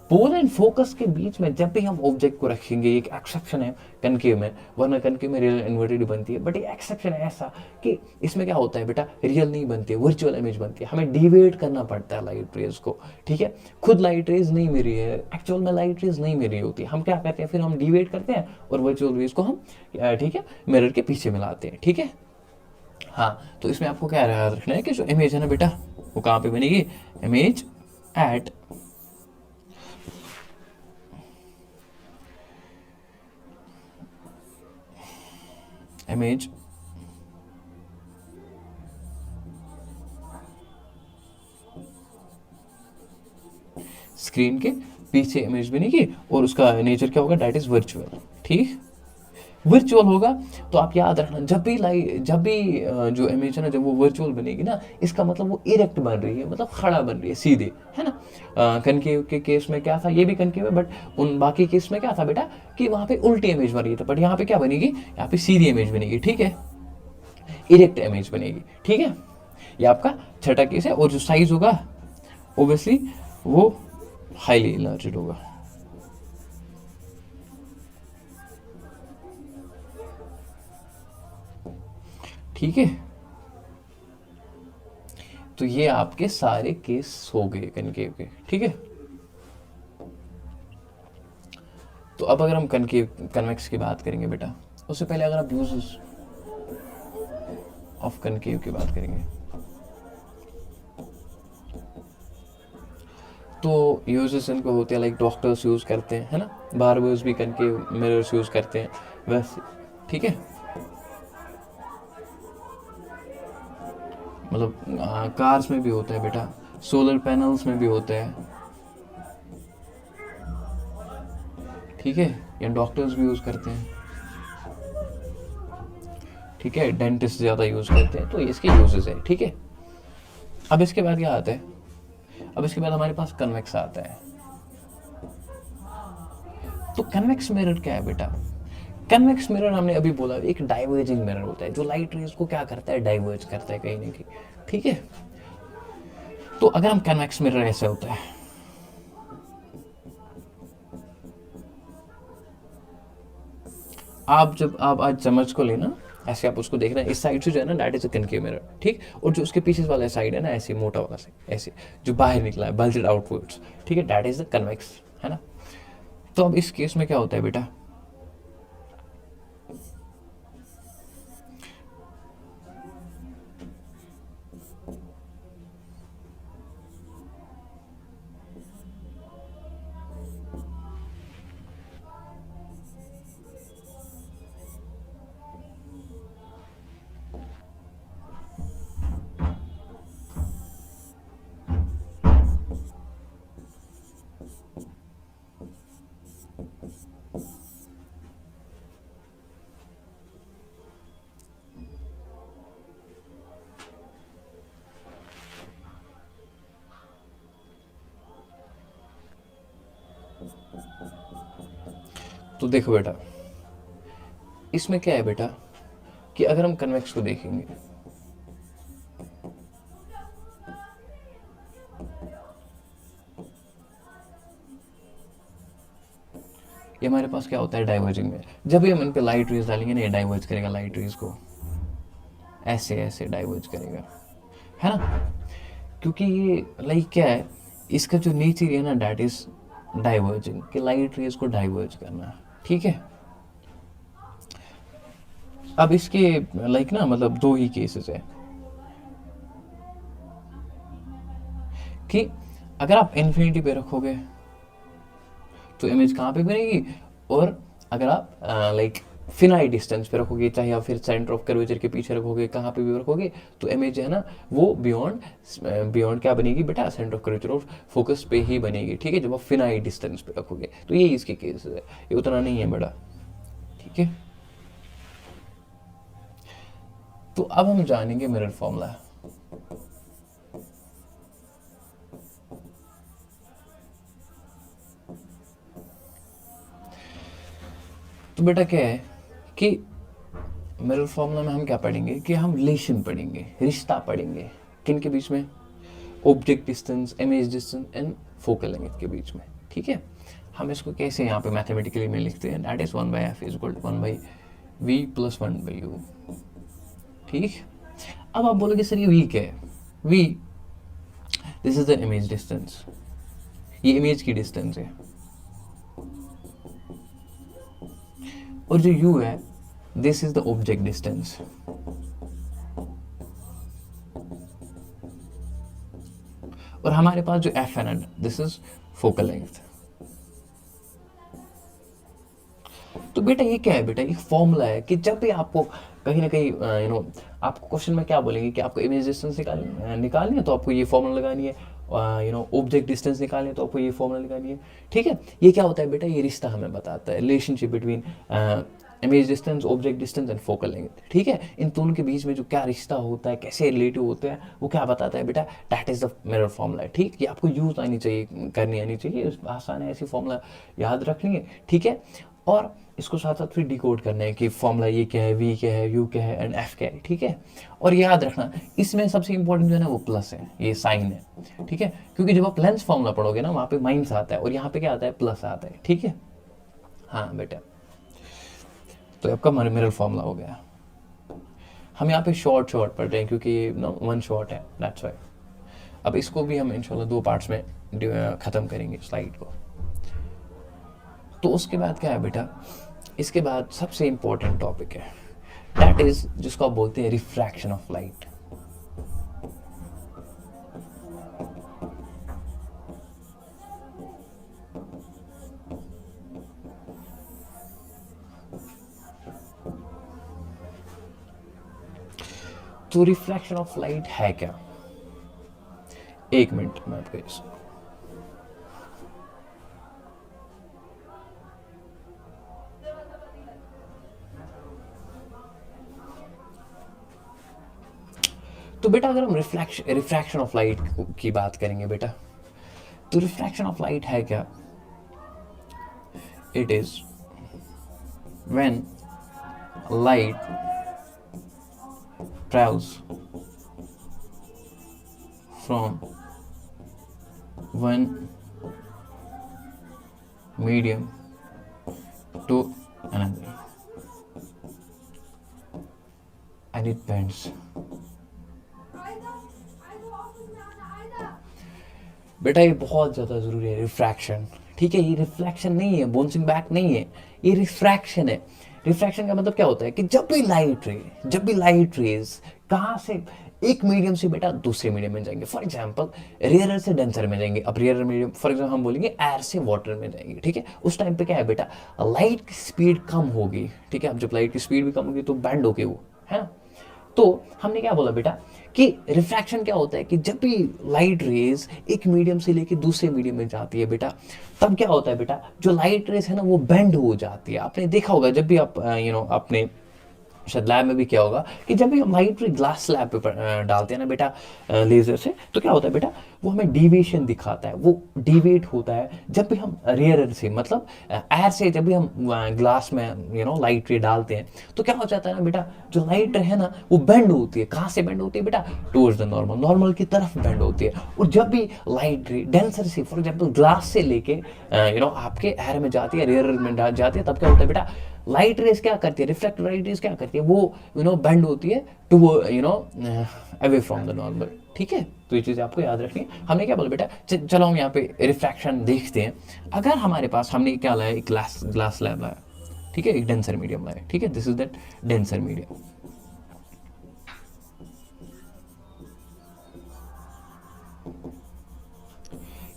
pole and focus के बीच में जब भी हम ऑब्जेक्ट को रखेंगे, एक एक्सेप्शन है कनकेव में, वरना कनकेव में रियल इन्वर्टेड बनती है, बट ये एक्सेप्शन है ऐसा कि इसमें क्या होता है बेटा, रियल नहीं बनती है, वर्चुअल इमेज बनती है, हमें डिवेट करना पड़ता है लाइट रेज को। ठीक है, खुद लाइट रेज नहीं मिल रही है, एक्चुअल में लाइट रेज नहीं मिल रही होती, हम क्या करते हैं, फिर हम डिवेट करते हैं और वर्चुअल रेज को हम ठीक है मिरर के पीछे मिलाते हैं। ठीक है, हाँ, तो इसमें आपको क्या याद रखना है कि जो इमेज है ना बेटा, वो कहाँ पे बनेगी, इमेज एट इमेज स्क्रीन के पीछे इमेज बनेगी और उसका नेचर क्या होगा, डेट इज वर्चुअल। ठीक, वर्चुअल होगा तो आप याद रखना, जब भी जो इमेज है ना, जब वो वर्चुअल बनेगी ना, इसका मतलब वो इरेक्ट बन रही है, मतलब खड़ा बन रही है, सीधे, है ना। कनकेव के केस में क्या था, ये भी कनकेव है, बट उन बाकी केस में क्या था बेटा, कि वहाँ पे उल्टी इमेज बन रही थी, बट यहाँ पे क्या बनेगी, यहाँ पे सीधी इमेज बनेगी। ठीक है, इरेक्ट इमेज बनेगी। ठीक है, ये आपका छठा केस है। और जो साइज होगा ओबियसली वो हाईली इलार्ज्ड होगा। ठीक है, तो ये आपके सारे केस हो गए कनकेव के। ठीक है, तो अब अगर हम कनकेव कन्वेक्स की बात करेंगे बेटा, उससे पहले अगर आप यूजेस ऑफ कनकेव की बात करेंगे, तो यूजेस इनको होते हैं, लाइक डॉक्टर्स यूज़ करते हैं, है ना, बार्बर्स भी कनकेव मिरर्स यूज़ करते हैं वैसे। ठीक है, मतलब कार्स में भी होता है बेटा, सोलर पैनल्स में भी होता है। ठीक है, या डॉक्टर्स भी यूज़ करते हैं। ठीक है, डेंटिस्ट ज़्यादा यूज़ करते हैं, तो ये इसके यूजेस है। ठीक है, अब इसके बाद क्या आता है, अब इसके बाद हमारे पास कन्वेक्स आता है। तो कन्वेक्स मिरर क्या है बेटा, कन्वेक्स मिरर हमने अभी बोला एक डाइवर्जिंग मिरर होता है, जो लाइट रेज को क्या करता है, डाइवर्ज करता है कहीं ना कहीं। ठीक है, तो अगर हम कन्वेक्स मिरर ऐसे होता है, आप जब आप आज चम्मच को लेना, ऐसे आप उसको देखना, इस साइड से जो है ना, that is a concave mirror. ठीक, और जो उसके पीछे वाला साइड है ना, ऐसे मोटा वाला साइड, ऐसे जो बाहर निकला है, बल्जेड आउटवर्ड्स। ठीक है, दैट इज द कन्वेक्स, है ना। तो अब इस केस में क्या होता है बेटा, तो देखो बेटा, इसमें क्या है बेटा, कि अगर हम कन्वेक्स को देखेंगे, ये हमारे पास क्या होता है, डाइवर्जिंग में। जब भी हम इन पे लाइट रेज डालेंगे ना, ये डाइवर्ज करेगा लाइट रेज को, ऐसे ऐसे डाइवर्ज करेगा, है ना। क्योंकि ये लाइक क्या है, इसका जो नेचर है ना, डैट इज डाइवर्जिंग, कि लाइट रेज को डाइवर्ज करना। ठीक है, अब इसके लाइक ना, मतलब दो ही केसेस है, कि अगर आप इन्फिनिटी पे रखोगे तो इमेज कहाँ पे बनेगी, और अगर आप लाइक फिनाइट डिस्टेंस पे रखोगे, चाहे आप फिर सेंटर ऑफ कर्वेचर के पीछे रखोगे, कहाँ पे भी रखोगे, तो इमेज है ना, वो बियॉन्ड बियॉन्ड क्या बनेगी बेटा, सेंटर ऑफ कर्वेचर और फोकस पे ही बनेगी। ठीक है, जब आप फिनाइट डिस्टेंस पे रखोगे, तो ये इसके केस है, ये उतना नहीं है बड़ा। ठीक है, तो अब हम जानेंगे मिरर फॉर्मूला। तो बेटा क्या है कि मिरर फॉर्मूला में हम क्या पढ़ेंगे, कि हम रिलेशन पढ़ेंगे, रिश्ता पढ़ेंगे, किन के बीच में, object distance, image distance and focal length के बीच में। ठीक है, हम इसको कैसे यहाँ पे मैथमेटिकली में लिखते हैं, that is 1/f is equal to 1/v plus 1/u। ठीक, अब आप बोलोगे सर ये v क्या है, v this is the image distance, ये इमेज की डिस्टेंस है, और जो u है this is the object distance. और हमारे पास जो F N and, this is focal length. तो बेटा ये क्या है बेटा, एक फॉर्मूला है कि जब भी आपको कहीं ना कहीं आपको क्वेश्चन में क्या बोलेंगे कि आपको इमेज डिस्टेंस निकालनी है तो आपको ये फॉर्मूला लगानी है, ऑब्जेक्ट डिस्टेंस निकालनी है तो आपको ये फॉर्मूला लगानी है। ठीक है, ये क्या होता है बेटा, ये रिश्ता हमें बताता है, relationship between image distance, object distance and focal length. ठीक है, इन दोनों के बीच में जो क्या रिश्ता होता है, कैसे रिलेटिव होते हैं, वो क्या बताता है बेटा, that is the mirror formula. ठीक, ये आपको यूज आनी चाहिए, करनी आनी चाहिए, आसान है ऐसी फॉर्मूला याद रखनी है। ठीक है, और इसको साथ साथ फिर डिकोड करना है कि फॉर्मूला ये क्या है, वी क्या है, यू क्या है एंड एफ क्या है। ठीक है, और याद रखना इसमें सबसे इंपॉर्टेंट जो है ना वो प्लस है, ये साइन है। ठीक है, क्योंकि जब आप लेंस फॉर्मूला पढ़ोगे ना वहाँ पे माइनस आता है और यहाँ पे क्या आता है, प्लस आता है। ठीक है, हाँ बेटा, तो आपका मिरर फॉर्मूला हो गया। हम यहाँ पे शॉर्ट पढ़ रहे हैं क्योंकि वन शॉर्ट है, दैट्स व्हाई। अब इसको भी हम इंशाल्लाह 2 पार्ट्स में ख़त्म करेंगे स्लाइड को। तो उसके बाद क्या है बेटा, इसके बाद सबसे इंपॉर्टेंट टॉपिक है, दैट इज जिसको आप बोलते हैं रिफ्रैक्शन ऑफ लाइट। तो रिफ्रैक्शन ऑफ लाइट है क्या, एक मिनट मैं आपको इस तो बेटा अगर हम रिफ्रैक्शन ऑफ लाइट की बात करेंगे बेटा, तो रिफ्रैक्शन ऑफ लाइट है क्या, it is when light travels from one medium to another and it bends। बेटा ये बहुत ज़्यादा ज़रूरी है रिफ्रैक्शन। ठीक है, ये रिफ्लेक्शन नहीं है, बाउंसिंग बैक नहीं है, ये रिफ्रैक्शन है। रिफ्रैक्शन का मतलब क्या होता है कि जब भी लाइट रेज कहाँ से, एक मीडियम से बेटा दूसरे मीडियम में जाएंगे। फॉर एग्जांपल रेयरर से डेंसर में जाएंगे। अब रेयरर मीडियम फॉर एग्जांपल हम बोलेंगे एयर से वाटर में जाएंगे। ठीक है, उस टाइम पे क्या है बेटा, लाइट की स्पीड कम होगी। ठीक है, अब जब लाइट की स्पीड भी कम होगी तो बैंड होगी वो, है ना। तो हमने क्या बोला बेटा कि रिफ्रैक्शन क्या होता है कि जब भी लाइट रेज एक मीडियम से लेके दूसरे मीडियम में जाती है बेटा, तब क्या होता है बेटा, जो लाइट रेज है ना वो बेंड हो जाती है। आपने देखा होगा जब भी आप अपने शायद लैब में भी क्या होगा कि जब भी हम लाइट रे ग्लास स्लैब पे डालते हैं ना बेटा लेजर से, तो क्या होता है बेटा, वो हमें डिविएशन दिखाता है, वो डिवेट होता है। जब भी हम रेयर से मतलब एयर से जब भी हम ग्लास में लाइट रे डालते हैं तो क्या हो जाता है ना बेटा, जो लाइट रे है ना वो बेंड होती है। कहाँ से बेंड होती है बेटा, टूवर्ड्स द नॉर्मल की तरफ बेंड होती है। और जब भी लाइट रे डेंसर से फॉर एग्जाम्पल ग्लास से लेके आपके एयर में जाती है, रेयर में जाती है, तब क्या होता है बेटा, लाइट रेस क्या करती है, रिफ्लेक्टेड लाइट रेस क्या करती है, वो बेंड होती है to away from the normal. ठीक है, तो ये चीज़ आपको याद रखनी है। हमने क्या बोला बेटा, चलो हम यहाँ पे रिफ्रैक्शन देखते हैं। अगर हमारे पास हमने क्या लाया, एक ग्लास स्लैब लाया। ठीक है, एक डेंसर मीडियम लाया। ठीक है, this is that denser medium.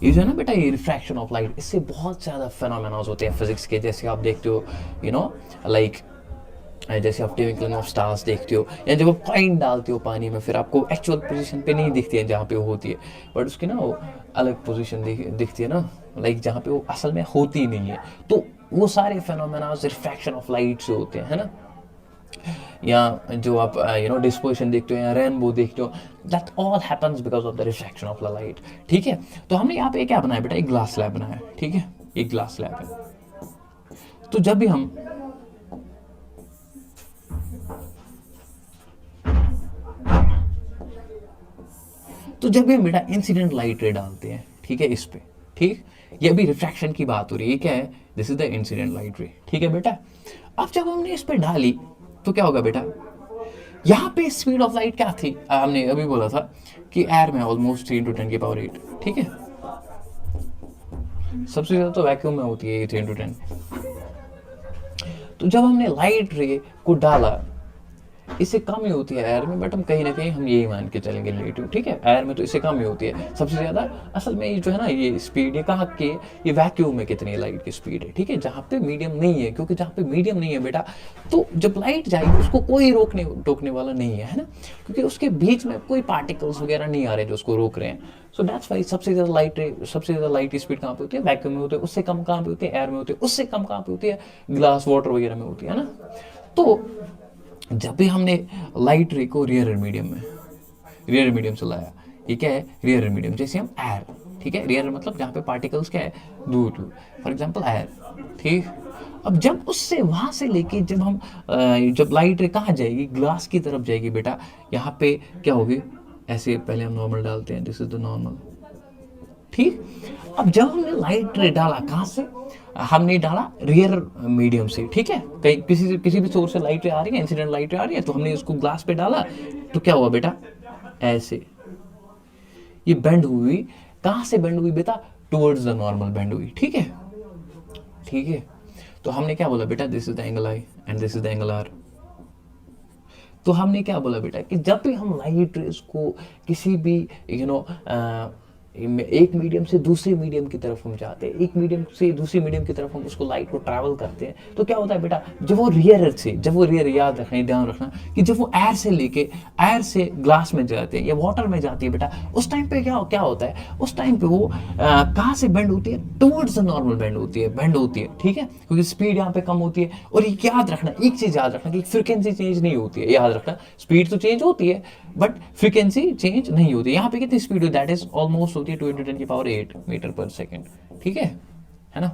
ये जो है ना बेटा, ये रिफ्रैक्शन ऑफ लाइट, इससे बहुत ज़्यादा फेनोमेनाज होते हैं फिजिक्स के। जैसे आप देखते हो लाइक जैसे आप ट्विंकलिंग ऑफ स्टार्स देखते हो, या जब आप कॉइन डालते हो पानी में, फिर आपको एक्चुअल पोजीशन पे नहीं दिखती है जहाँ पे वो होती है, बट उसकी ना वो अलग पोजीशन दिखती है ना, लाइक जहाँ पे वो असल में होती नहीं है। तो वो सारे फेनोमेनाज रिफ्रैक्शन ऑफ लाइट से होते हैं, है ना। या जो आप डिस्पोजिशन देखते हो या रेनबो देखते हो, that all happens because of the refraction of the light. ठीक है, तो हमने यहाँ पे क्या बनाया बेटा, एक ग्लास स्लैब बनाया। ठीक है, एक ग्लास स्लैब है। तो जब भी हम बेटा इंसिडेंट लाइट रे डालते हैं, ठीक है, इस पे, ठीक, ये अभी रिफ्रैक्शन की बात हो रही है, ये क्या है, this is the incident light रे। ठीक है बेटा, अब जब हमने इस पे डाली तो क्या होगा बेटा, यहाँ पे स्पीड ऑफ लाइट क्या थी, हमने अभी बोला था कि एयर में ऑलमोस्ट 3 × 10⁸। ठीक है, सबसे ज्यादा तो वैक्यूम में होती है 3 × 10। तो जब हमने लाइट रे को डाला इससे कम ही होती है एयर में, बट हम कहीं ना कहीं हम यही मान के चलेंगे रिलेटिव, ठीक है। एयर में तो इससे कम ही होती है सबसे ज़्यादा। असल में ये जो है ना ये स्पीड, ये कहाँ के, ये वैक्यूम में कितनी लाइट की स्पीड है, ठीक है, जहाँ पे मीडियम नहीं है, क्योंकि जहाँ पे मीडियम नहीं है बेटा, तो जब लाइट जाएगी उसको कोई रोकने टोकने वाला नहीं है ना, क्योंकि उसके बीच में कोई पार्टिकल्स वगैरह नहीं आ रहे जो उसको रोक रहे हैं। सो दैट्स वाई सबसे ज़्यादा लाइट की स्पीड कहाँ पे होती है, वैक्यूम में होती है। उससे कम कहाँ पे होती है, एयर में होती है। उससे कम कहाँ पे होती है, ग्लास वाटर वगैरह में होती है ना। तो जब भी हमने लाइट रे को रियर मीडियम से लाया, ये क्या है, रियर मीडियम, जैसे हम एयर, ठीक है, रियर मतलब जहाँ पे पार्टिकल्स क्या है, दूर दूर, फॉर एग्जांपल एयर, ठीक। अब जब उससे वहाँ से लेके जब हम जब लाइट रे कहाँ जाएगी, ग्लास की तरफ जाएगी बेटा, यहाँ पे क्या होगी, ऐसे पहले हम नॉर्मल डालते हैं, दिस इज द नॉर्मल, ठीक। अब जब हमने लाइट रे डाला कहाँ से, हमने डाला रियर मीडियम से, ठीक है, कहीं किसी भी सोर्स से लाइट रे आ रही है, इंसिडेंट लाइट रे आ रही है, तो हमने उसको ग्लास पे डाला, तो क्या हुआ बेटा, ऐसे ये बेंड हुई। कहाँ से बेंड हुई बेटा, टुवर्ड्स द नॉर्मल बेंड हुई, ठीक है, ठीक है। तो हमने क्या बोला बेटा, this is the angle I and this is the angle R. तो हमने क्या बोला बेटा कि जब भी हम लाइट रेस को किसी भी यू नो एक मीडियम से दूसरे मीडियम की तरफ हम जाते हैं, एक मीडियम से दूसरे मीडियम की तरफ हम उसको लाइट को ट्रैवल करते हैं, तो क्या होता है बेटा, जब वो रियर याद रखना, ध्यान रखना कि जब वो एयर से ग्लास में जाते हैं या वाटर में जाती है बेटा, उस टाइम पे क्या क्या होता है, उस टाइम पे वो कहाँ से बेंड होती है, टुवर्ड्स द नॉर्मल बेंड होती है, ठीक है, क्योंकि स्पीड यहाँ पे कम होती है। और ये याद रखना, एक चीज याद रखना कि फ्रीक्वेंसी चेंज नहीं होती है, याद रखना, स्पीड तो चेंज होती है बट फ्रीक्वेंसी चेंज नहीं होती। यहाँ पे कितनी स्पीड होती है, दैट इज ऑलमोस्ट होती है 2 × 10⁸ मीटर पर सेकेंड, ठीक है ना।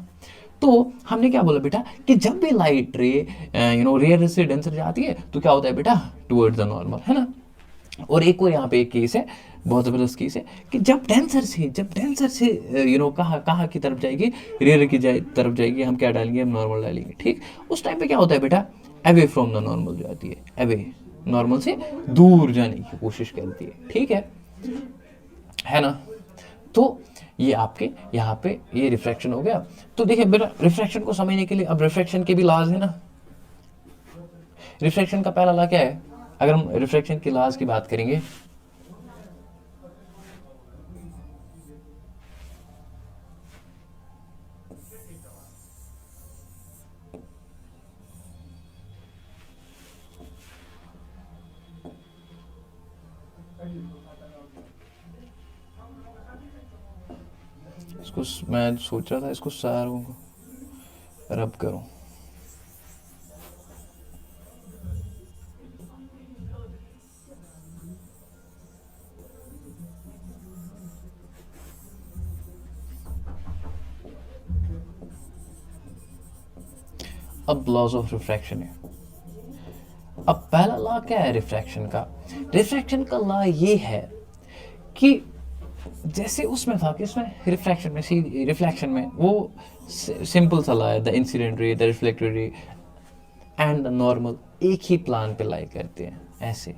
तो हमने क्या बोला बेटा कि जब भी लाइट रे रेयर से डेंसर जाती है तो क्या होता है बेटा, टुवर्ड्स द नॉर्मल, है ना। और एक और यहाँ पे एक केस है, बहुत ज़बरदस्त केस है, कि जब डेंसर से कहाँ कहाँ की तरफ जाएगी, रेयर की तरफ जाएगी, हम क्या डालेंगे, हम नॉर्मल डालेंगे, ठीक। उस टाइम पे क्या होता है बेटा, अवे फ्रॉम द नॉर्मल जाती है, अवे नॉर्मल से दूर जाने की कोशिश करती है, ठीक है ना। तो ये आपके यहाँ पे ये रिफ्रैक्शन हो गया। तो देखिए बेटा, रिफ्रैक्शन को समझने के लिए अब रिफ्रैक्शन के भी लॉज है ना। रिफ्रैक्शन का पहला लॉ क्या है, अगर हम रिफ्रैक्शन के लॉज की बात करेंगे, इसको मैं सोच रहा था इसको सारों को रब करूं। अब लॉज ऑफ रिफ्रैक्शन है। अब पहला लॉ क्या है रिफ्रैक्शन का लॉ ये है कि जैसे उसमें था कि इसमें रिफ्लेक्शन में वो सिंपल सा लॉ है, द इंसिडेंट रे, the reflected ray and the normal एक ही प्लान पे लाई करते हैं, ऐसे।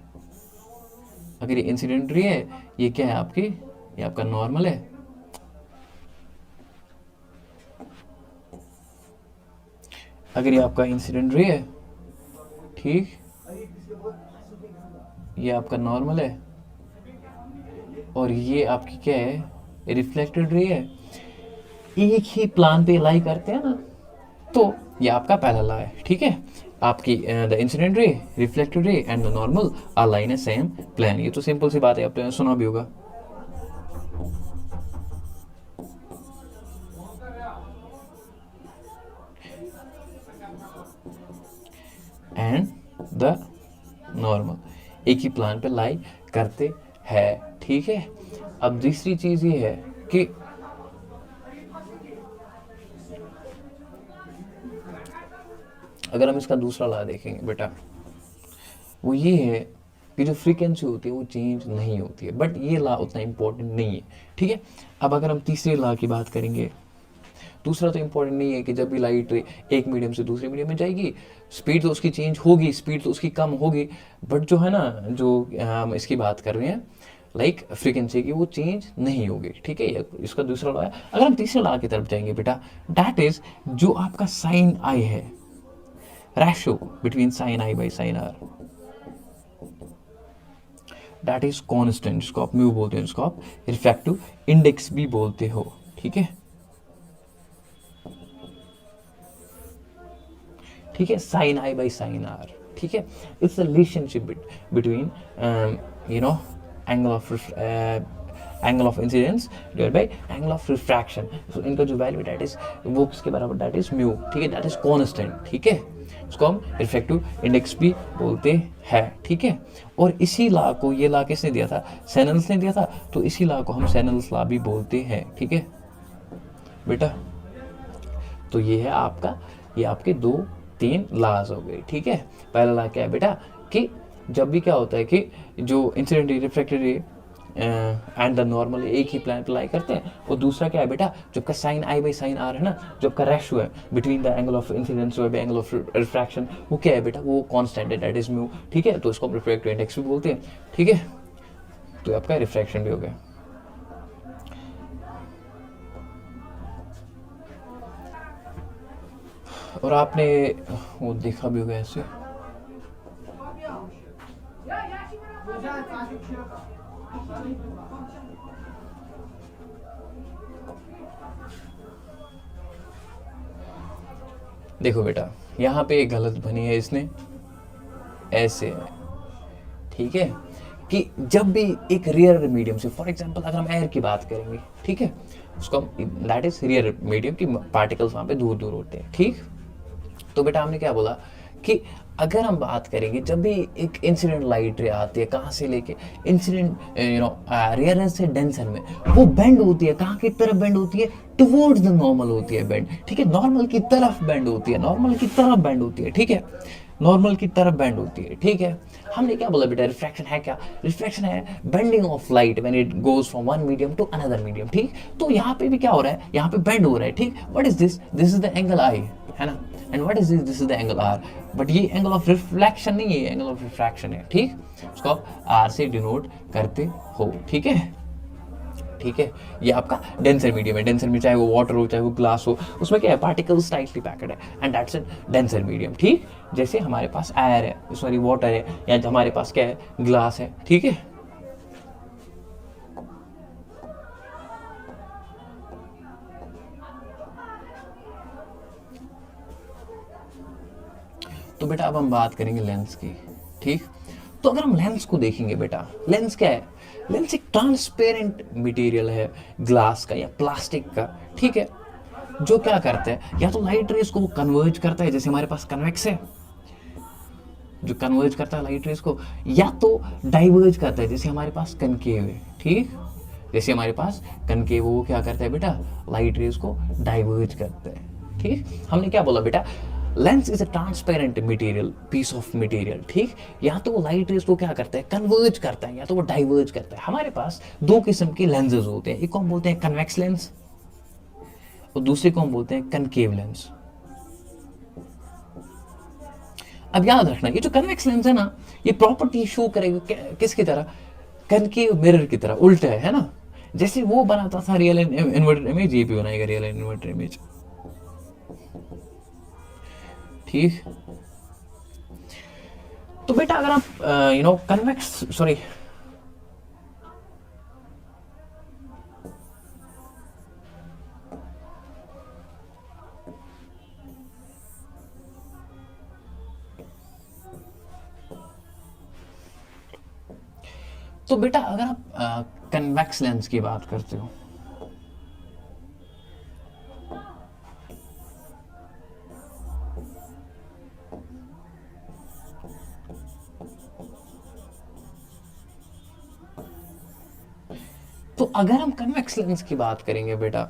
अगर ये इंसिडेंट रे है, ये क्या है आपकी, ये आपका नॉर्मल है, अगर ये आपका इंसिडेंट रे है, ठीक, ये आपका नॉर्मल है, और ये आपकी क्या है, रिफ्लेक्टेड रे है, एक ही प्लान पे लाई करते हैं ना, तो ये आपका पहला लॉ है, ठीक है। आपकी the incident ray, reflected ray and the normal are lie in a same plane. ये तो सिंपल सी बात है, आपने सुना भी होगा। एंड द नॉर्मल एक ही प्लान पे लाई करते हैं, ठीक है। अब दूसरी चीज ये है कि अगर हम इसका दूसरा लॉ देखेंगे बेटा, वो ये है कि जो फ्रीक्वेंसी होती है वो चेंज नहीं होती है, बट ये लॉ उतना इंपॉर्टेंट नहीं है, ठीक है। अब अगर हम तीसरे लॉ की बात करेंगे, दूसरा तो इंपॉर्टेंट नहीं है कि जब भी लाइट एक मीडियम से दूसरे मीडियम में जाएगी, स्पीड तो उसकी चेंज होगी, स्पीड तो उसकी कम होगी, बट जो है ना, जो हम इसकी बात कर रहे हैं लाइक फ्रीक्वेंसी की, वो चेंज नहीं होगी, ठीक है। इसका दूसरा लॉ है। अगर हम तीसरे लॉ की तरफ जाएंगे बेटा, दैट इज जो आपका साइन आई है, ratio between sine I by sine R, that is constant, जिसको आप म्यू बोलते हो, जिसको आप रिफ्रैक्टिव इंडेक्स भी बोलते हो, ठीक है। ठीक है, sine I by sine R, ठीक है। It's a relationship between you know angle of incidence divide by angle of refraction. So इनका जो वैल्यू दैट इज वो किसके बराबर, दैट इज म्यू, ठीक है, दैट इज कांस्टेंट, ठीक है। उसको हम रिफ्रैक्टिव इंडेक्स भी बोलते हैं, ठीक है। और इसी लॉ को, ये लॉ किसने दिया था, सेनल्स ने दिया था, तो इसी लॉ को हम सेनल्स लॉ भी बोलते हैं, ठीक है बेटा। तो ये है आपका, ये आपके 2-3 लॉज हो गए, ठीक है। पहला लॉ क्या है बेटा, कि जब भी क्या होता है कि जो incident refracted and the normal एक ही प्लान अप्लाई करते हैं। और दूसरा क्या है बेटा, जो आपका sine I by sine R है ना, जो आपका रेशियो है between the angle of incidence और एंगल ऑफ रिफ्रैक्शन, वो क्या है बेटा, वो कांस्टेंट है, दैट इज म्यू, ठीक है। तो इसको हम रिफ्रैक्टिव इंडेक्स भी बोलते हैं, ठीक है। तो आपका रिफ्रैक्शन भी हो गया। और आपने वो देखा भी होगा ऐसे, देखो बेटा, यहाँ पे एक गलत बनी है इसने, ऐसे है, ठीक है, कि जब भी एक रियर मीडियम से, फॉर एग्जांपल अगर हम एयर की बात करेंगे, ठीक है, उसको हम दैट इज रियर मीडियम की पार्टिकल्स वहाँ पे दूर दूर होते हैं, ठीक। तो बेटा हमने क्या बोला कि अगर हम बात करेंगे, जब भी एक इंसिडेंट लाइट रे आती है, कहाँ से लेके इंसिडेंट रेयर से डेंसर में, वो बेंड होती है, कहाँ की तरफ बेंड होती है, टुवर्ड्स द नॉर्मल होती है बेंड, ठीक है, नॉर्मल की तरफ बेंड होती है, नॉर्मल की तरफ बेंड होती है, ठीक है, नॉर्मल की तरफ बेंड होती है, ठीक है। हमने क्या बोला बेटा, रिफ्रैक्शन है क्या, रिफ्रैक्शन है bending of light when it goes from one medium to another medium, ठीक। तो यहाँ पे भी क्या हो रहा है, यहाँ पे बेंड हो रहा है, ठीक। What is this, this is the angle I, है ना, and what is this, this is the angle R. But ये एंगल ऑफ रिफ्लेक्शन नहीं है, एंगल ऑफ रिफ्रैक्शन है, ठीक। उसको आप आर से डिनोट करते हो, ठीक है, ठीक है। ये आपका डेंसर मीडियम है, डेंसर में चाहे वो वाटर हो चाहे वो ग्लास हो, उसमें क्या है, पार्टिकल्स टाइटली पैक्ड है, and that's it denser medium, ठीक। जैसे हमारे पास एयर है, सॉरी वाटर है, या हमारे पास क्या है, ग्लास है, ठीक है। तो बेटा अब हम बात करेंगे लेंस की, ठीक। तो अगर हम लेंस को देखेंगे बेटा, लेंस क्या है, लेंस एक ट्रांसपेरेंट मटेरियल है, ग्लास का या प्लास्टिक का, ठीक है, जो क्या करता है, या तो लाइट रेज को वो कन्वर्ज करता है, जैसे हमारे पास कन्वेक्स है जो कन्वर्ज करता है लाइट रेज को, या तो डाइवर्ज करता है, जैसे हमारे पास कनकेव है, ठीक। जैसे हमारे पास कनकेव, वो क्या करता है बेटा, लाइट रेज को डाइवर्ज करता है, ठीक। हमने क्या बोला बेटा, lens is a transparent material, piece of material, ठीक। या तो वो लाइट रेज को क्या करता है, कन्वर्ज करता है, या तो वो डाइवर्ज करता है। हमारे पास 2 किस्म के लेंसेज होते हैं, एक को हम बोलते हैं कन्वेक्स लेंस और दूसरे को हम बोलते हैं कनकेव लेंस। अब याद रखना, ये जो कन्वेक्स लेंस है ना, ये प्रॉपर्टी शो करेगा किसकी तरह, कनकेव मिरर की तरह, उल्टा है ना। जैसे वो बनाता था रियल एंड इन्वर्टेड इमेज, ये भी बनाएगा रियल एंड इन्वर्टेड इमेज, ठीक। तो बेटा अगर आप कन्वेक्स, सॉरी, तो बेटा अगर आप कन्वेक्स लेंस की बात करते हो, तो अगर हम कन्वेक्स लेंस की बात करेंगे बेटा,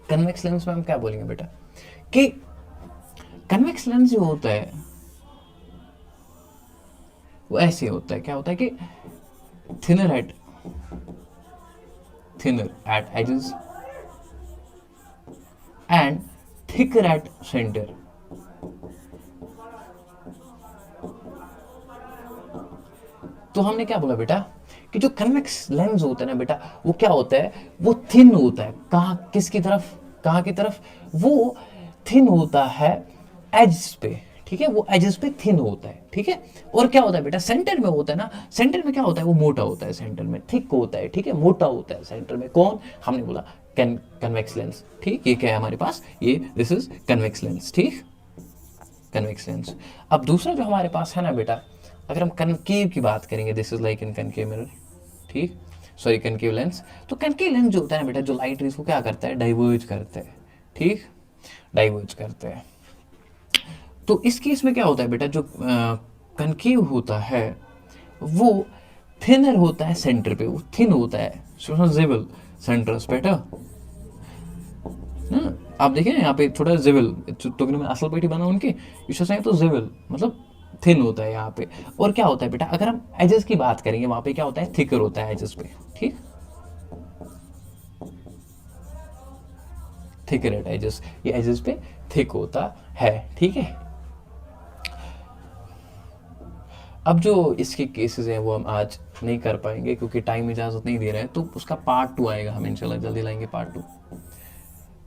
कन्वेक्स लेंस में हम क्या बोलेंगे बेटा, कि कन्वेक्स लेंस जो होता है वो ऐसे होता है, क्या होता है कि thinner at edges and thicker at centre. तो हमने क्या बोला बेटा, कि जो कन्वेक्स लेंस होता है ना बेटा, वो क्या होता है, वो थिन होता है, कहाँ, किसकी तरफ, कहाँ की तरफ, वो थिन होता है एज पे, ठीक है, वो एजेस पे थिन होता है, ठीक है। और क्या होता है बेटा, सेंटर में होता है ना, सेंटर में क्या होता है, वो मोटा होता है, सेंटर में थिक होता है, ठीक है, मोटा होता है सेंटर में। कौन, हमने बोला कन्वेक्स लेंस, ठीक। ये क्या है हमारे पास, ये दिस इज कन्वेक्स लेंस, ठीक, कन्वेक्स लेंस। अब दूसरा जो हमारे पास है ना बेटा, अगर हम कनकेव की बात करेंगे, this is like in concave mirror, ठीक, सॉरी कनकेव लेंस। तो कनकेव लेंस जो होता है ना बेटा, जो लाइट रेज को क्या करता है, डाइवर्ज करता है, ठीक, डाइवर्ज करते हैं। तो इस केस में क्या होता है बेटा, जो कनकेव होता है वो थिनर होता है सेंटर पे, वो थिन होता है, जिबल सेंटर्स बेटा। आप देखें यहाँ पे थोड़ा जिबल तो में असल पेटी बना उनके विश्वास तो जिबल मतलब थिन होता है यहाँ पे। और क्या होता है बेटा, अगर हम एजेस की बात करेंगे, वहां पे क्या होता है, थिकर होता है एजेस पे, ठीक, थिकर एट एजेस, ये एजेस पे थिक होता है, ठीक है। अब जो इसके केसेस हैं वो हम आज नहीं कर पाएंगे क्योंकि टाइम इजाज़त नहीं दे रहा है, तो उसका पार्ट 2 आएगा, हम इंशाल्लाह जल्दी लाएंगे पार्ट 2।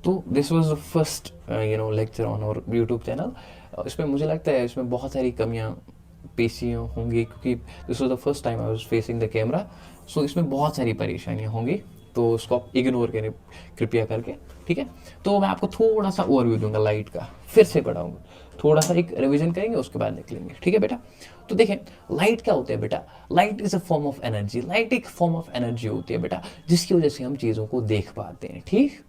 तो this was the first lecture on our YouTube channel. इसमें मुझे लगता है इसमें बहुत सारी कमियां पेशियाँ होंगी क्योंकि this was the first time I was facing the camera, so इसमें बहुत सारी परेशानियां होंगी, तो उसको आप इग्नोर करें कृपया करके, ठीक है। तो मैं आपको थोड़ा सा ओवरव्यू दूंगा लाइट का, फिर से पढ़ाऊंगा, थोड़ा सा एक रिवीजन करेंगे, उसके बाद निकलेंगे, ठीक है बेटा। तो देखें लाइट क्या होता है बेटा, light is a form of energy, light एक फॉर्म ऑफ एनर्जी होती है बेटा, जिसकी वजह से हम चीज़ों को देख पाते हैं, ठीक,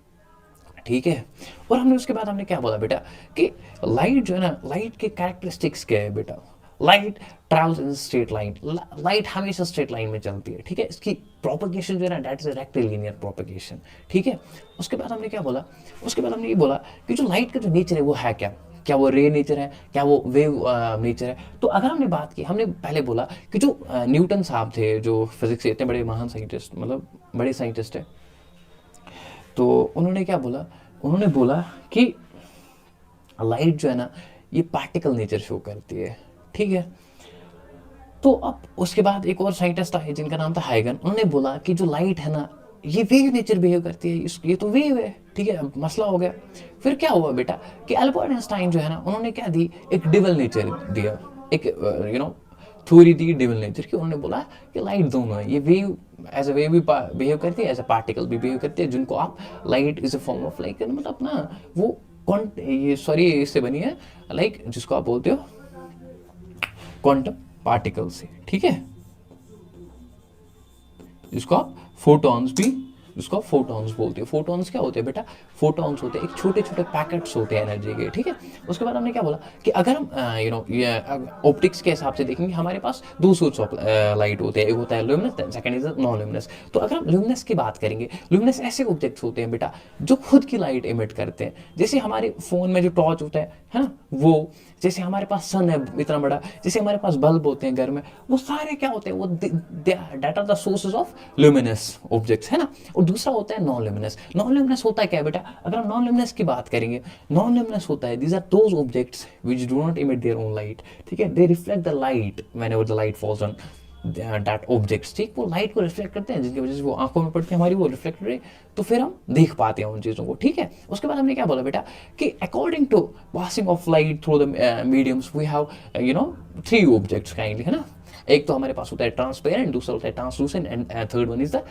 ठीक है। और हमने उसके बाद हमने क्या बोला बेटा कि लाइट जो है ना, लाइट के कैरेक्टरिस्टिक्स क्या है बेटा, light travels in straight line, light हमेशा स्ट्रेट लाइन में चलती है, ठीक है। इसकी प्रोपगेशन जो है ना, that is a rectilinear propagation, ठीक है। उसके बाद हमने क्या बोला, उसके बाद हमने ये बोला कि जो लाइट का जो नेचर है वो है क्या, क्या वो रे नेचर है, क्या वो वेव नेचर है। तो अगर हमने बात की, हमने पहले बोला कि जो न्यूटन साहब थे, जो फिजिक्स के इतने बड़े महान साइंटिस्ट, मतलब बड़े साइंटिस्ट है, तो उन्होंने क्या बोला, उन्होंने बोला कि लाइट जो है ना, ये पार्टिकल नेचर शो करती है, ठीक है। तो अब उसके बाद एक और साइंटिस्ट आए जिनका नाम था हाइगन, उन्होंने बोला कि जो लाइट है ना, ये वेव नेचर बिहेव करती है, ये तो वेव है, ठीक है। अब मसला हो गया, फिर क्या हुआ बेटा कि अल्बर्ट आइंस्टाइन जो है ना, उन्होंने क्या दी, एक डिवल नेचर दिया, एक थ्योरी दी डिवल नेचर की। उन्होंने बोला कि लाइट दोनों है, ये वेव एज अ वेव भी बिहेव करती है, एज अ पार्टिकल भी बिहेव करती है, जिनको आप light is a form of like, मतलब ना वो ये सॉरी इससे बनी है, लाइक जिसको आप बोलते हो क्वांटम पार्टिकल से, ठीक है, जिसको आप फोटॉन्स भी, जिसको आप फोटॉन्स बोलते हो। फोटॉन्स क्या होते हैं बेटा, फोटॉन्स होते हैं एक छोटे छोटे पैकेट्स होते हैं एनर्जी के, ठीक है। उसके बाद हमने क्या बोला कि अगर हम ये ऑप्टिक्स के हिसाब से देखेंगे, हमारे पास दो सोर्स ऑफ लाइट होते हैं, एक होता है luminous, second is non luminous. तो अगर हम ल्यूमिनस की बात करेंगे, ल्यूमिनस ऐसे ऑब्जेक्ट्स होते हैं बेटा जो खुद की लाइट इमिट करते हैं, जैसे हमारे फोन में जो टॉर्च होता है ना, वो, जैसे हमारे पास सन है इतना बड़ा, जैसे हमारे पास बल्ब होते हैं घर में, वो सारे क्या होते हैं, वो that are the sources of luminous objects, है ना। और दूसरा होता है नॉन ल्यूमिनस। नॉन ल्यूमिनस होता है क्या बेटा, अगर हम नॉन ल्यूमिनस की बात करेंगे, नॉन ल्यूमिनस होता है these are those objects which do not emit their own light, ठीक है, they reflect the light whenever the light falls on that objects, ठीक, वो लाइट को रिफ्लेक्ट करते हैं, जिनकी वजह से वो आंखों में पड़ती है हमारी, वो रिफ्लेक्ट रहे, तो फिर हम देख पाते हैं उन चीज़ों को, ठीक है। उसके बाद हमने क्या बोला बेटा कि according to passing of light through the mediums we have 3 objects kindly, है ना। एक तो हमारे पास होता है ट्रांसपेरेंट, दूसरा होता है translucent, and third one is the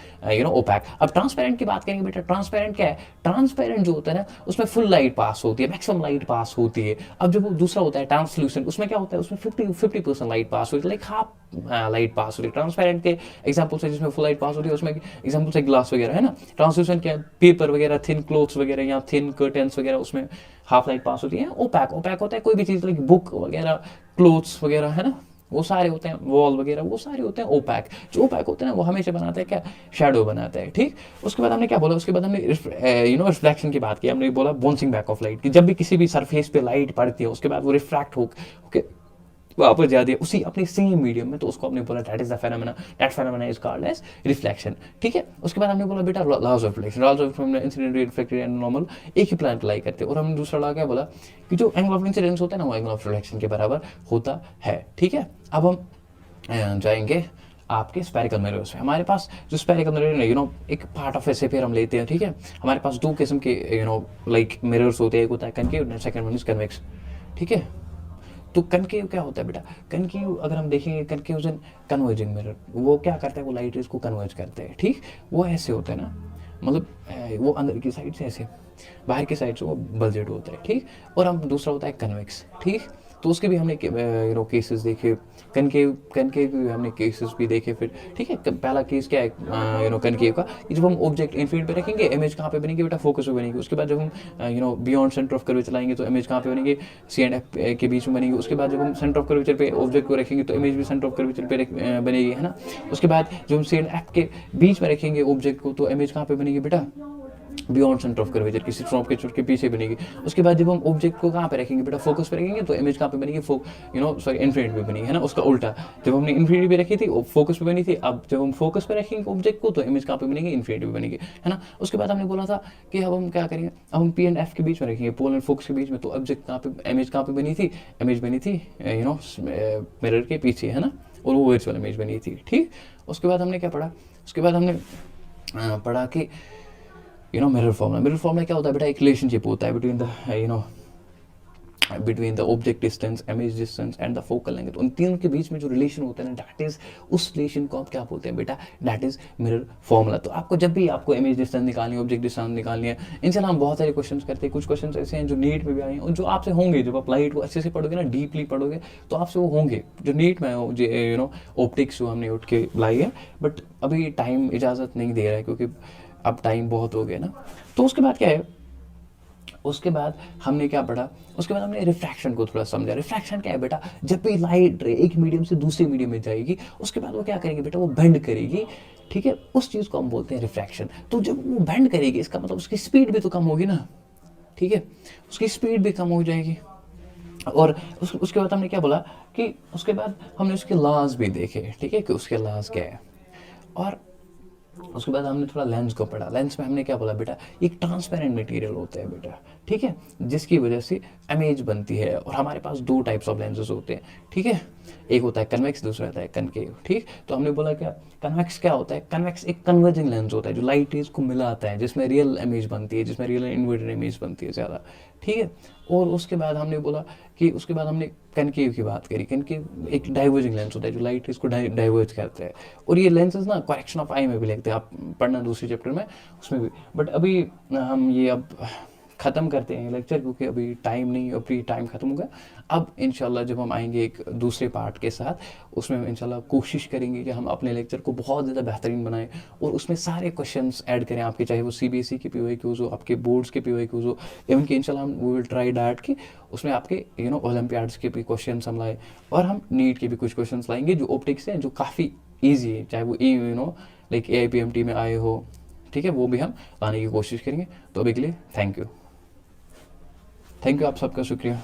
opaque. अब ट्रांसपेरेंट की बात करेंगे बेटा, ट्रांसपेरेंट क्या है, ट्रांसपेरेंट जो होता है ना, उसमें फुल लाइट पास होती है, मैक्सिमम लाइट पास होती है। अब जब वो दूसरा होता है ट्रांसलूसेंट, उसमें क्या होता है, उसमें 50% लाइट पास होती है, लाइक हाफ लाइट पास होती है। ट्रांसपेरेंट के एग्जाम्पल्स है जिसमें फुल लाइट पास होती है, उसमें एग्जाम्पल्स है ग्लास वगैरह, है ना। ट्रांसलूसेंट क्या है, पेपर वगैरह, थिन क्लोथ्स वगैरह या थिन कर्टेंस वगैरह, उसमें हाफ लाइट पास होती है। ओपैक, ओपैक होता है कोई भी चीज़, लाइक बुक वगैरह, क्लोथ्स वगैरह, है ना, वो सारे होते हैं, वॉल वगैरह, वो सारे होते हैं ओपैक। जो ओपैक होते हैं ना, वो हमेशा बनाते हैं क्या, शैडो बनाता है, ठीक। उसके बाद हमने क्या बोला, उसके बाद हमने रिफ्लेक्शन की बात की, हमने बोला बाउंसिंग बैक ऑफ लाइट, कि जब भी किसी भी सरफेस पे लाइट पड़ती है, उसके बाद वो रिफ्रैक्ट हो के वापस जाती है उसी अपनी सेम मीडियम में, तो उसको हमने बोला that is the phenomena, that phenomena is called as reflection, ठीक है। उसके बाद हमने बोला बेटा laws of reflection, laws of incident, reflected and normal एक ही प्लान अप्लाई करते हैं। और हमने दूसरा लॉ क्या बोला कि जो एंगल ऑफ इंसिडेंस होता है ना, वो एंगल ऑफ रिफ्लेक्शन के बराबर होता है, ठीक है। अब हम जाएंगे आपके स्पेरिकल मिरर्स में। हमारे पास जो स्पेरिकल मिरर एक पार्ट ऑफ ऐसे फिर हम लेते हैं, ठीक है। हमारे पास दो किस्म के लाइक मिरर्स होते हैं, एक होता है concave, second one is convex, ठीक है। तो कनकेव क्या होता है बेटा, कनकेव अगर हम देखेंगे concave is an converging mirror, वो क्या करता है, वो लाइट रेज को कन्वर्ज करते हैं, ठीक। वो ऐसे होता है ना, मतलब वो अंदर की साइड से ऐसे, बाहर की साइड से वो बजट होता है, ठीक। और हम दूसरा होता है कन्वेक्स, ठीक। तो उसके भी हमने केसेस देखे, कनकेव कनकेव के भी हमने केसेस भी देखे फिर, ठीक है। पहला केस क्या है कनकेव का, कि जब हम ऑब्जेक्ट इन्फिनिट पे रखेंगे इमेज कहाँ पे बनेगी बेटा, फोकस पे बनेगी। उसके बाद जब हम बियॉन्ड सेंटर ऑफ कर्वेचर चलाएंगे तो इमेज कहाँ पे बनेगी, सी एंड एफ के बीच में बनेगी। उसके बाद जब हम सेंटर ऑफ कर्वेचर पे ऑब्जेक्ट को रखेंगे तो इमेज भी सेंटर ऑफ कर्वेचर पे बनेगी, है ना। उसके बाद जब हम सी एंड एफ के बीच में रखेंगे ऑब्जेक्ट को तो इमेज कहाँ पे बनेगी बेटा, बियॉन्ड सेंटर ऑफ कर्वेचर, किसी स्ट्रॉप के चुट के पीछे बनेगी। उसके बाद जब हम ऑब्जेक्ट को कहाँ पे रखेंगे बेटा, फोकस पे रखेंगे तो इमेज कहाँ पे बनेगी, इन्फिनिट पे बनेगी, है ना। उसका उल्टा, जब हमने इन्फिनिटी पे रखी थी फोकस पे बनी थी, अब जब हम फोकस पे रखेंगे ऑब्जेक्ट को तो इमेज कहाँ पे बनेगी, इन्फिनिटी पे बनेगी, है ना। उसके बाद हमने बोला था कि अब हम क्या करेंगे, अब हम पी एंड एफ के बीच में रखेंगे, पोल एंड फोकस के बीच में, तो ऑब्जेक्ट कहाँ पे, इमेज कहाँ पे बनी थी, इमेज बनी थी मिरर के पीछे, है ना, और वो वर्चुअल इमेज बनी थी, ठीक। उसके बाद हमने क्या पढ़ा, उसके बाद हमने पढ़ा कि मिरर फॉर्मूला क्या होता है बेटा, एक रिलेशनशिप होता है between the between the object distance, image distance and the focal length. उन तीनों के बीच में जो रिलेशन होता है ना, दैट इज, उस रिलेशन को आप क्या बोलते हैं बेटा, दैट इज मिरर फॉर्मूला। तो आपको जब भी आपको इमेज डिस्टेंस निकालनी है, ऑब्जेक्ट डिस्टेंस निकालनी है, इनसे हम बहुत सारे क्वेश्चन करते हैं। कुछ क्वेश्चन ऐसे हैं जो नीट में भी आए हैं और जो आपसे होंगे, जब आप लाइट को अच्छे से पढ़ोगे ना, डीपली पढ़ोगे तो आपसे वो होंगे, जो नीट में ऑप्टिक्स जो हमने उठ के लाई है। बट अभी टाइम इजाज़त नहीं दे रहा है क्योंकि अब टाइम बहुत हो गया ना। तो उसके बाद क्या है, उसके बाद हमने क्या पढ़ा, उसके बाद हमने रिफ्रैक्शन को थोड़ा समझा। रिफ्रैक्शन क्या है बेटा, जब भी लाइट रे एक मीडियम से दूसरे मीडियम में जाएगी उसके बाद वो क्या करेगी बेटा, वो बेंड करेगी, ठीक है। उस चीज़ को हम बोलते हैं रिफ्रैक्शन। तो जब वो बेंड करेगी इसका मतलब उसकी स्पीड भी तो कम होगी ना, ठीक है, उसकी स्पीड भी कम हो जाएगी। और उसके बाद हमने क्या बोला कि उसके बाद हमने उसके लॉज भी देखे, ठीक है, कि उसके लॉज क्या है। और उसके बाद हमने थोड़ा लेंस को पढ़ा। लेंस में हमने क्या बोला बेटा, एक ट्रांसपेरेंट मटेरियल होता है बेटा, ठीक है, जिसकी वजह से इमेज बनती है। और हमारे पास दो टाइप्स ऑफ लेंसेज होते हैं, ठीक है, एक होता है कन्वेक्स, दूसरा होता है कनकेव, ठीक। तो हमने बोला क्या, कन्वेक्स क्या होता है, कन्वेक्स एक कन्वर्जिंग लेंस होता है जो लाइट रेज को मिलाता है, जिसमें रियल इमेज बनती है, जिसमें रियल इन्वर्टेड इमेज बनती है ज़्यादा, ठीक है। और उसके बाद हमने बोला कि उसके बाद हमने कनकेव की बात करी। कनकेव एक डाइवर्जिंग लेंस होता है जो लाइट रेज को डाइवर्ज करता है। और ये लेंसेज ना करेक्शन ऑफ आई में भी लिखते हैं, आप पढ़ना दूसरे चैप्टर में उसमें भी। बट अभी हम ये अब ख़त्म करते हैं लेक्चर क्योंकि अभी टाइम नहीं, अभी टाइम ख़त्म हो गया। अब इंशाल्लाह जब हम आएंगे एक दूसरे पार्ट के साथ, उसमें इंशाल्लाह कोशिश करेंगे कि हम अपने लेक्चर को बहुत ज़्यादा बेहतरीन बनाएं और उसमें सारे क्वेश्चंस ऐड करें आपके, चाहे वो सीबीएसई के PYQs हो, आपके बोर्ड्स के PYQs हो, इवन कि इंशाल्लाह हम वी विल ट्राई डैट कि उसमें आपके ओलंपियाड्स के भी क्वेश्चन हम लाए और हम नीट के भी कुछ क्वेश्चन लाएंगे जो ऑप्टिक्स हैं, जो काफ़ी ईजी है, चाहे वो लाइक AIPMT में आए हो, ठीक है, वो भी हम लाने की कोशिश करेंगे। तो अभी के लिए थैंक यू, आप सबका शुक्रिया।